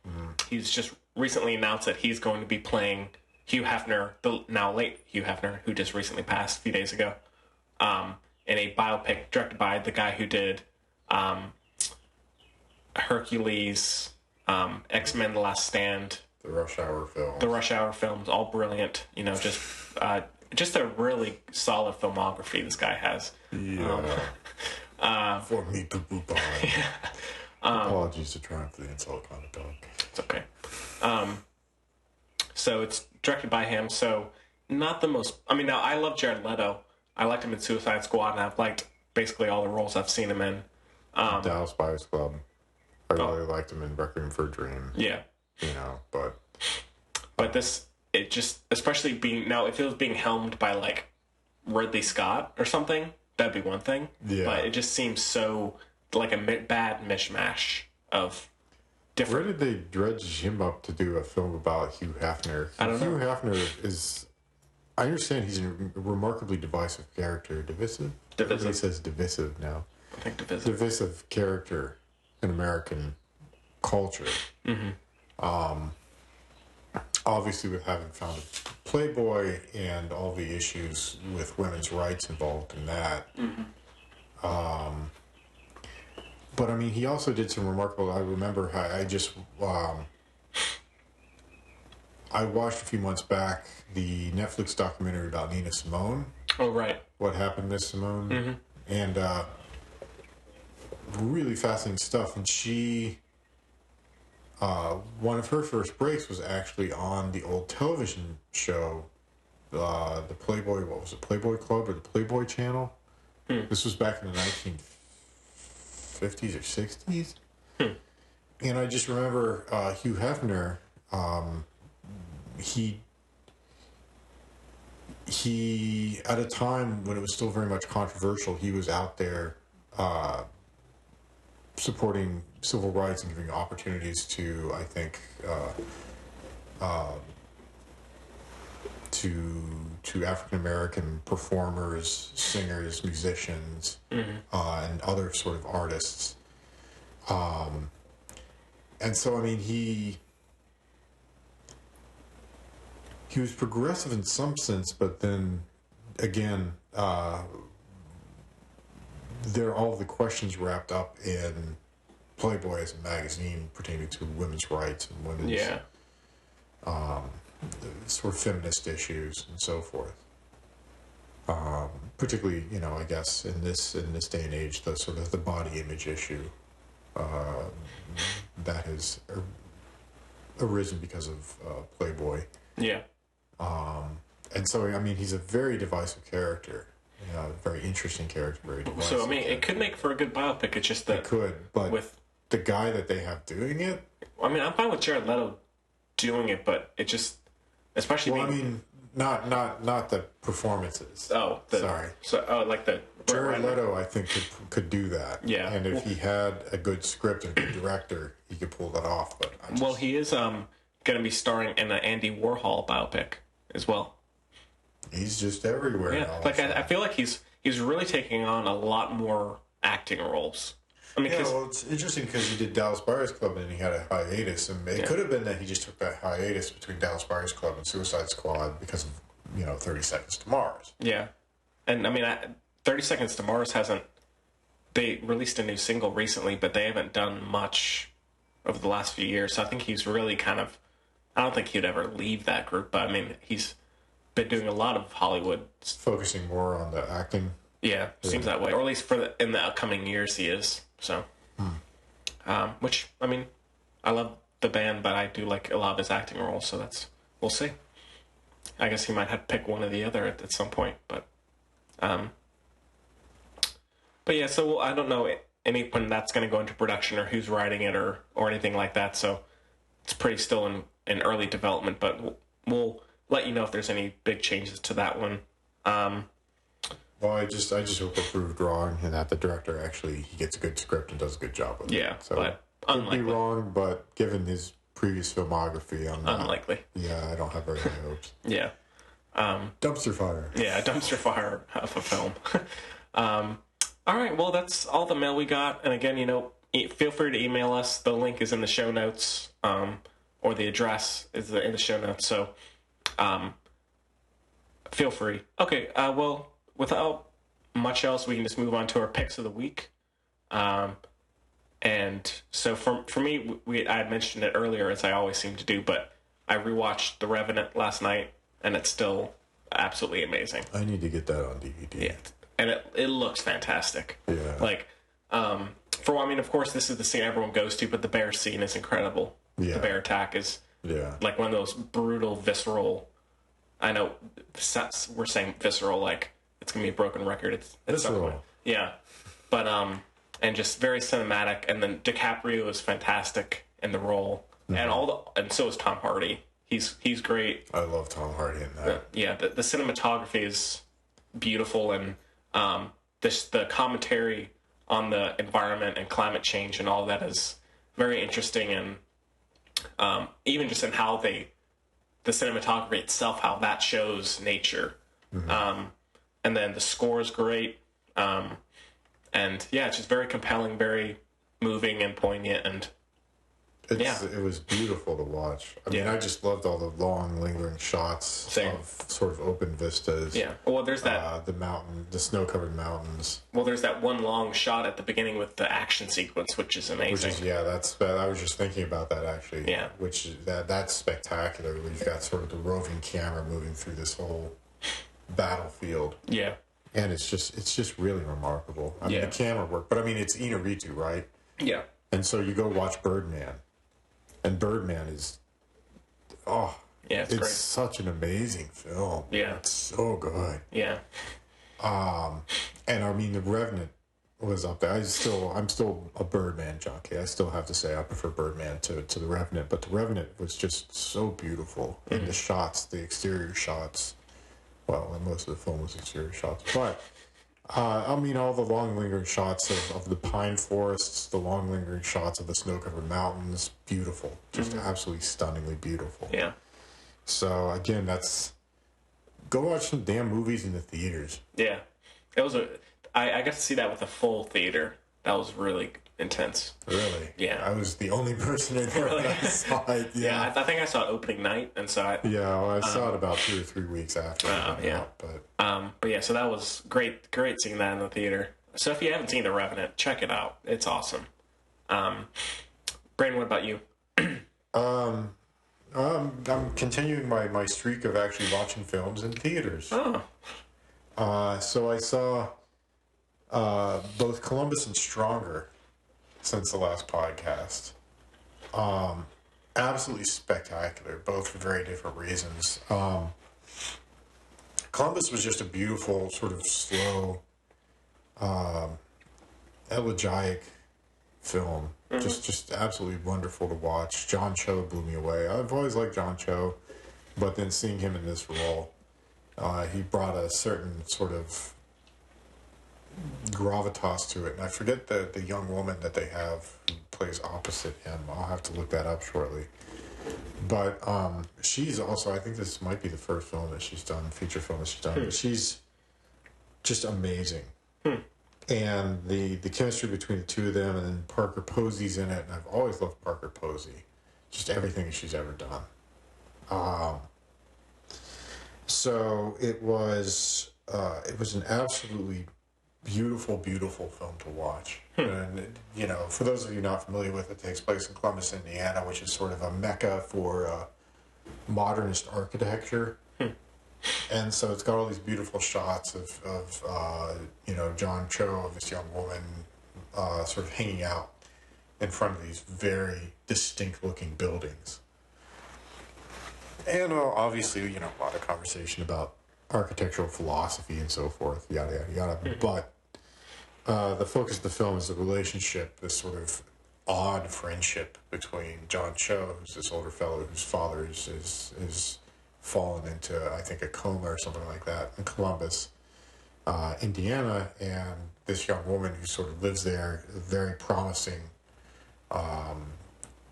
He's just recently announced that he's going to be playing Hugh Hefner, the now late Hugh Hefner, who just recently passed a few days ago, in a biopic directed by the guy who did Hercules, X-Men: The Last Stand, the Rush Hour films, all brilliant. Just a really solid filmography this guy has. Yeah. For me to poop on. Apologies to Triumph the Insult Kind of Dog. It's okay. So it's directed by him. So not the most... I mean, now I love Jared Leto. I liked him in Suicide Squad, and I've liked basically all the roles I've seen him in. Dallas Buyers Club. I really liked him in Requiem for a Dream. Yeah. But this, it just, especially being... Now, if it was being helmed by, like, Ridley Scott or something, that'd be one thing. Yeah. But it just seems so... like a bad mishmash of different... Where did they dredge him up to do a film about Hugh Hefner? I don't know. Hugh Hefner is... I understand he's a remarkably divisive character. Divisive? Everybody says divisive now. I think divisive. Divisive character in American culture. Obviously, with having founded Playboy and all the issues with women's rights involved in that. But I mean, he also did some remarkable... I remember I watched a few months back the Netflix documentary about Nina Simone. Oh, right. What happened to Simone. And really fascinating stuff. And she... one of her first breaks was actually on the old television show, the Playboy... What was it? Playboy Club or the Playboy Channel? This was back in the 1950s, 50s or 60s. And I just remember Hugh Hefner, he at a time when it was still very much controversial, he was out there supporting civil rights and giving opportunities to, I think, to African American performers, singers, musicians, and other sort of artists. And so, I mean, he was progressive in some sense, but then again, there are all the questions wrapped up in Playboy as a magazine pertaining to women's rights and women's sort of feminist issues and so forth. Particularly, you know, I guess in this day and age, the sort of the body image issue that has arisen because of Playboy. Yeah. And so, I mean, he's a very divisive character. Very interesting character, very divisive. So, I mean, it could make for a good biopic. It's just that... It could, but with the guy that they have doing it... I mean, I'm fine with Jared Leto doing it, but it just... Especially... Well, I mean, not the performances. Oh, sorry. So, like the... Jared Leto, I think, could do that. Yeah. And if he had a good script and a good director, he could pull that off. But well, he is going to be starring in an Andy Warhol biopic as well. He's just everywhere. Yeah, like I feel like he's really taking on a lot more acting roles. I mean, well, it's interesting because he did Dallas Buyers Club and he had a hiatus, and it could have been that he just took that hiatus between Dallas Buyers Club and Suicide Squad because of 30 Seconds to Mars. Yeah, and I mean, 30 Seconds to Mars hasn't. They released a new single recently, but they haven't done much over the last few years. So I think he's really kind of. I don't think he'd ever leave that group, but I mean, he's been doing a lot of Hollywood, focusing more on the acting. Yeah, seems that way, or at least in the upcoming years he is. So, which I mean, I love the band, but I do like a lot of his acting roles. So we'll see. I guess he might have to pick one or the other at some point, but yeah. So I don't know when that's going to go into production or who's writing it or anything like that. So it's pretty still in early development, but we'll let you know if there's any big changes to that one. Well, I just hope we're proved wrong and that the director actually he gets a good script and does a good job with it. Yeah, so but could be wrong, but given his previous filmography, I'm not, unlikely. Yeah, I don't have very high hopes. Yeah. Dumpster fire. Yeah, dumpster fire of a film. All right, well, that's all the mail we got. And again, feel free to email us. The link is in the show notes, or the address is in the show notes. So feel free. Okay, well, without much else, we can just move on to our picks of the week. And so for me, I had mentioned it earlier, as I always seem to do, but I rewatched The Revenant last night, and it's still absolutely amazing. I need to get that on DVD. Yeah, and it looks fantastic. Yeah. Like, of course, this is the scene everyone goes to, but the bear scene is incredible. Yeah. The bear attack is like one of those brutal, visceral. I know we're saying visceral like it's gonna be a broken record. It's visceral. Yeah, but and just very cinematic. And then DiCaprio is fantastic in the role, and so is Tom Hardy. He's great. I love Tom Hardy in that. The cinematography is beautiful, and the commentary on the environment and climate change and all that is very interesting, and even just in how the cinematography itself, how that shows nature. And then the score is great. And yeah, it's just very compelling, very moving and poignant, and it was beautiful to watch. I mean, I just loved all the long, lingering shots of sort of open vistas. Yeah. Well, there's that the snow-covered mountains. Well, there's that one long shot at the beginning with the action sequence, which is amazing. I was just thinking about that actually. Yeah. Which that's spectacular. You've got sort of the roving camera moving through this whole battlefield. Yeah. And it's just really remarkable. I mean, the camera work, but I mean, it's Inarritu, right? Yeah. And so you go watch Birdman, and Birdman is, it's great. such an amazing film. Yeah. It's so good. Yeah. And I mean, The Revenant, was up there. I'm still a Birdman junkie. I still have to say I prefer Birdman to The Revenant, but The Revenant was just so beautiful. And the shots, the exterior shots, well, and most of the film was exterior shots, but I mean, all the long lingering shots of the pine forests, the long lingering shots of the snow-covered mountains, beautiful, just absolutely stunningly beautiful. Yeah. So again, go watch some damn movies in the theaters. Yeah. It was I got to see that with a full theater. That was really intense. Really? Yeah. I was the only person in there when I saw it. Yeah, I think I saw it opening night, and so I saw it about 2 or 3 weeks after. But yeah, so that was great seeing that in the theater. So if you haven't seen The Revenant, check it out. It's awesome. Braden, what about you? I'm continuing my streak of actually watching films in theaters. So I saw both Columbus and Stronger since the last podcast. Absolutely spectacular, both for very different reasons. Columbus was just a beautiful, sort of slow, elegiac film. Just absolutely wonderful to watch. John Cho blew me away. I've always liked John Cho, but then seeing him in this role, he brought a certain sort of gravitas to it. And I forget the young woman that they have who plays opposite him. I'll have to look that up shortly. But she's also, I think this might be the first film that she's done, feature film that she's done, but she's just amazing. And the chemistry between the two of them, and then Parker Posey's in it, and I've always loved Parker Posey. Just everything she's ever done. So it was an absolutely beautiful, beautiful film to watch. And, you know, for those of you not familiar with it, it takes place in Columbus, Indiana, which is sort of a mecca for modernist architecture. And so it's got all these beautiful shots of John Cho, of this young woman, sort of hanging out in front of these very distinct-looking buildings. And obviously, you know, a lot of conversation about architectural philosophy and so forth, yada, yada, yada. But the focus of the film is the relationship, this sort of odd friendship between John Cho, who's this older fellow whose father is fallen into, I think, a coma or something like that in Columbus, Indiana, and this young woman who sort of lives there, a very promising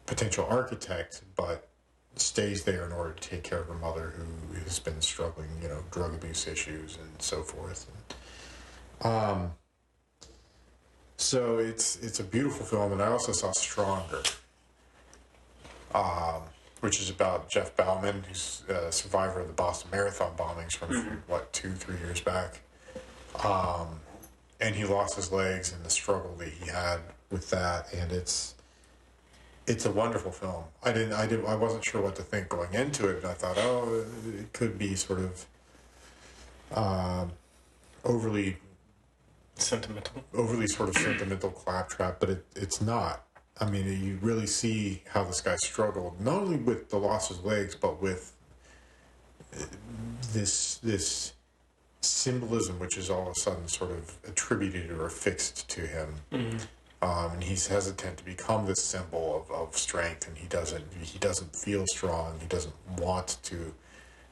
potential architect, but stays there in order to take care of her mother, who has been struggling, you know, drug abuse issues and so forth. So it's a beautiful film, and I also saw Stronger, which is about Jeff Bauman, who's a survivor of the Boston Marathon bombings from 2-3 years back. And he lost his legs in the struggle that he had with that, and it's a wonderful film. I wasn't sure what to think going into it, and I thought, it could be sort of overly sort of sentimental claptrap, but it's not. I mean, you really see how this guy struggled, not only with the loss of his legs, but with this symbolism, which is all of a sudden sort of attributed or affixed to him. And he's hesitant to become this symbol of strength, and he doesn't feel strong. He doesn't want to,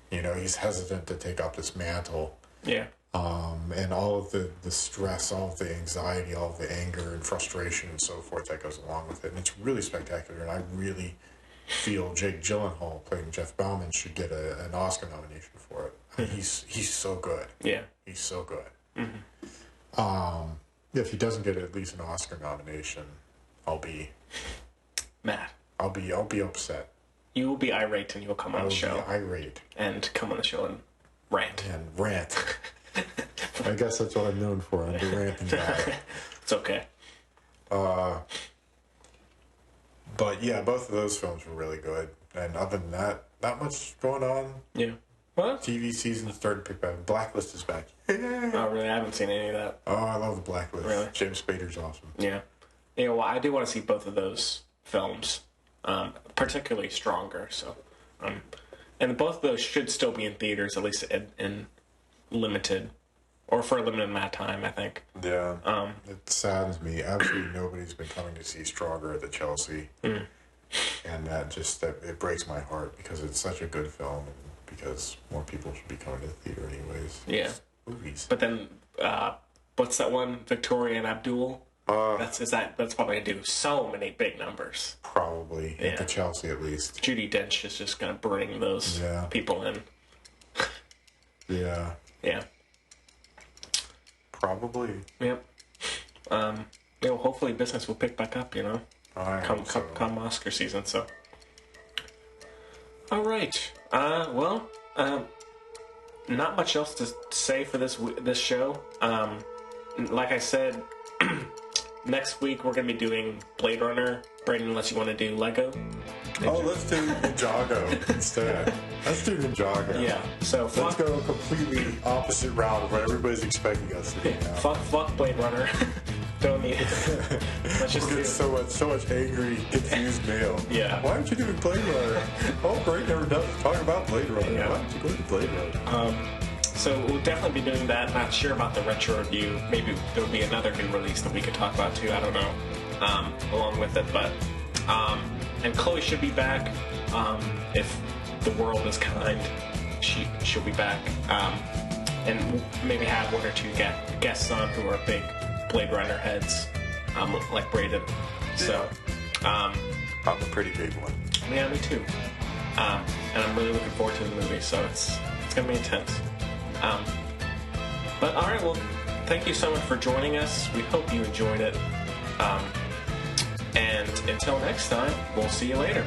you know, he's hesitant to take up this mantle. Yeah. And all of the stress, all of the anxiety, all of the anger and frustration and so forth that goes along with it. And it's really spectacular. And I really feel Jake Gyllenhaal, playing Jeff Bauman, should get an Oscar nomination for it. I mean, he's so good. Yeah. He's so good. If he doesn't get at least an Oscar nomination, I'll be mad. I'll be upset. You will be irate, and you'll come on the show. Be irate. And come on the show and rant. I guess that's what I'm known for. I'm the ranting guy. It's okay. But yeah, both of those films were really good. And other than that, not much going on. Yeah. What? TV season started to pick back. Blacklist is back. Oh, really? I haven't seen any of that. Oh, I love the Blacklist. Really? James Spader's awesome. Yeah. You know, well, I do want to see both of those films, particularly Stronger. So, and both of those should still be in theaters, at least in limited or for a limited amount of time, I think. Yeah. It saddens me. Absolutely nobody's been coming to see Stronger at the Chelsea. And that it breaks my heart because it's such a good film and because more people should be coming to the theater anyways. Yeah. Movies. But then, what's that one? Victoria and Abdul? That's probably going to do so many big numbers. Probably. Yeah. At the Chelsea, at least. Judi Dench is just going to bring those people in. Yeah. Yeah. Probably. Yep. Hopefully business will pick back up, come Oscar season, so. All right. Not much else to say for this show. Like I said, next week we're going to be doing Blade Runner. Braden, unless you want to do Lego. Oh, let's do Ninjago instead. Let's do Ninjago. Yeah. So let's go a completely opposite route of what everybody's expecting us to do now. Fuck Blade Runner. Don't need it. Let's just get so much angry, confused mail. Yeah. Why aren't you doing Blade Runner? Oh, great, never done talk about Blade Runner. Yeah. Why don't you go to Blade Runner? So we'll definitely be doing that. Not sure about the retro review. Maybe there'll be another new release that we could talk about too. I don't know. Along with it, but and Chloe should be back. If the world is kind, she'll be back. And we'll maybe have one or two guests on who are big Blade Runner heads, like Braden. So, I'm a pretty big one. Yeah, me too. And I'm really looking forward to the movie, so it's gonna be intense. But all right, well, thank you so much for joining us. We hope you enjoyed it. And until next time, we'll see you later.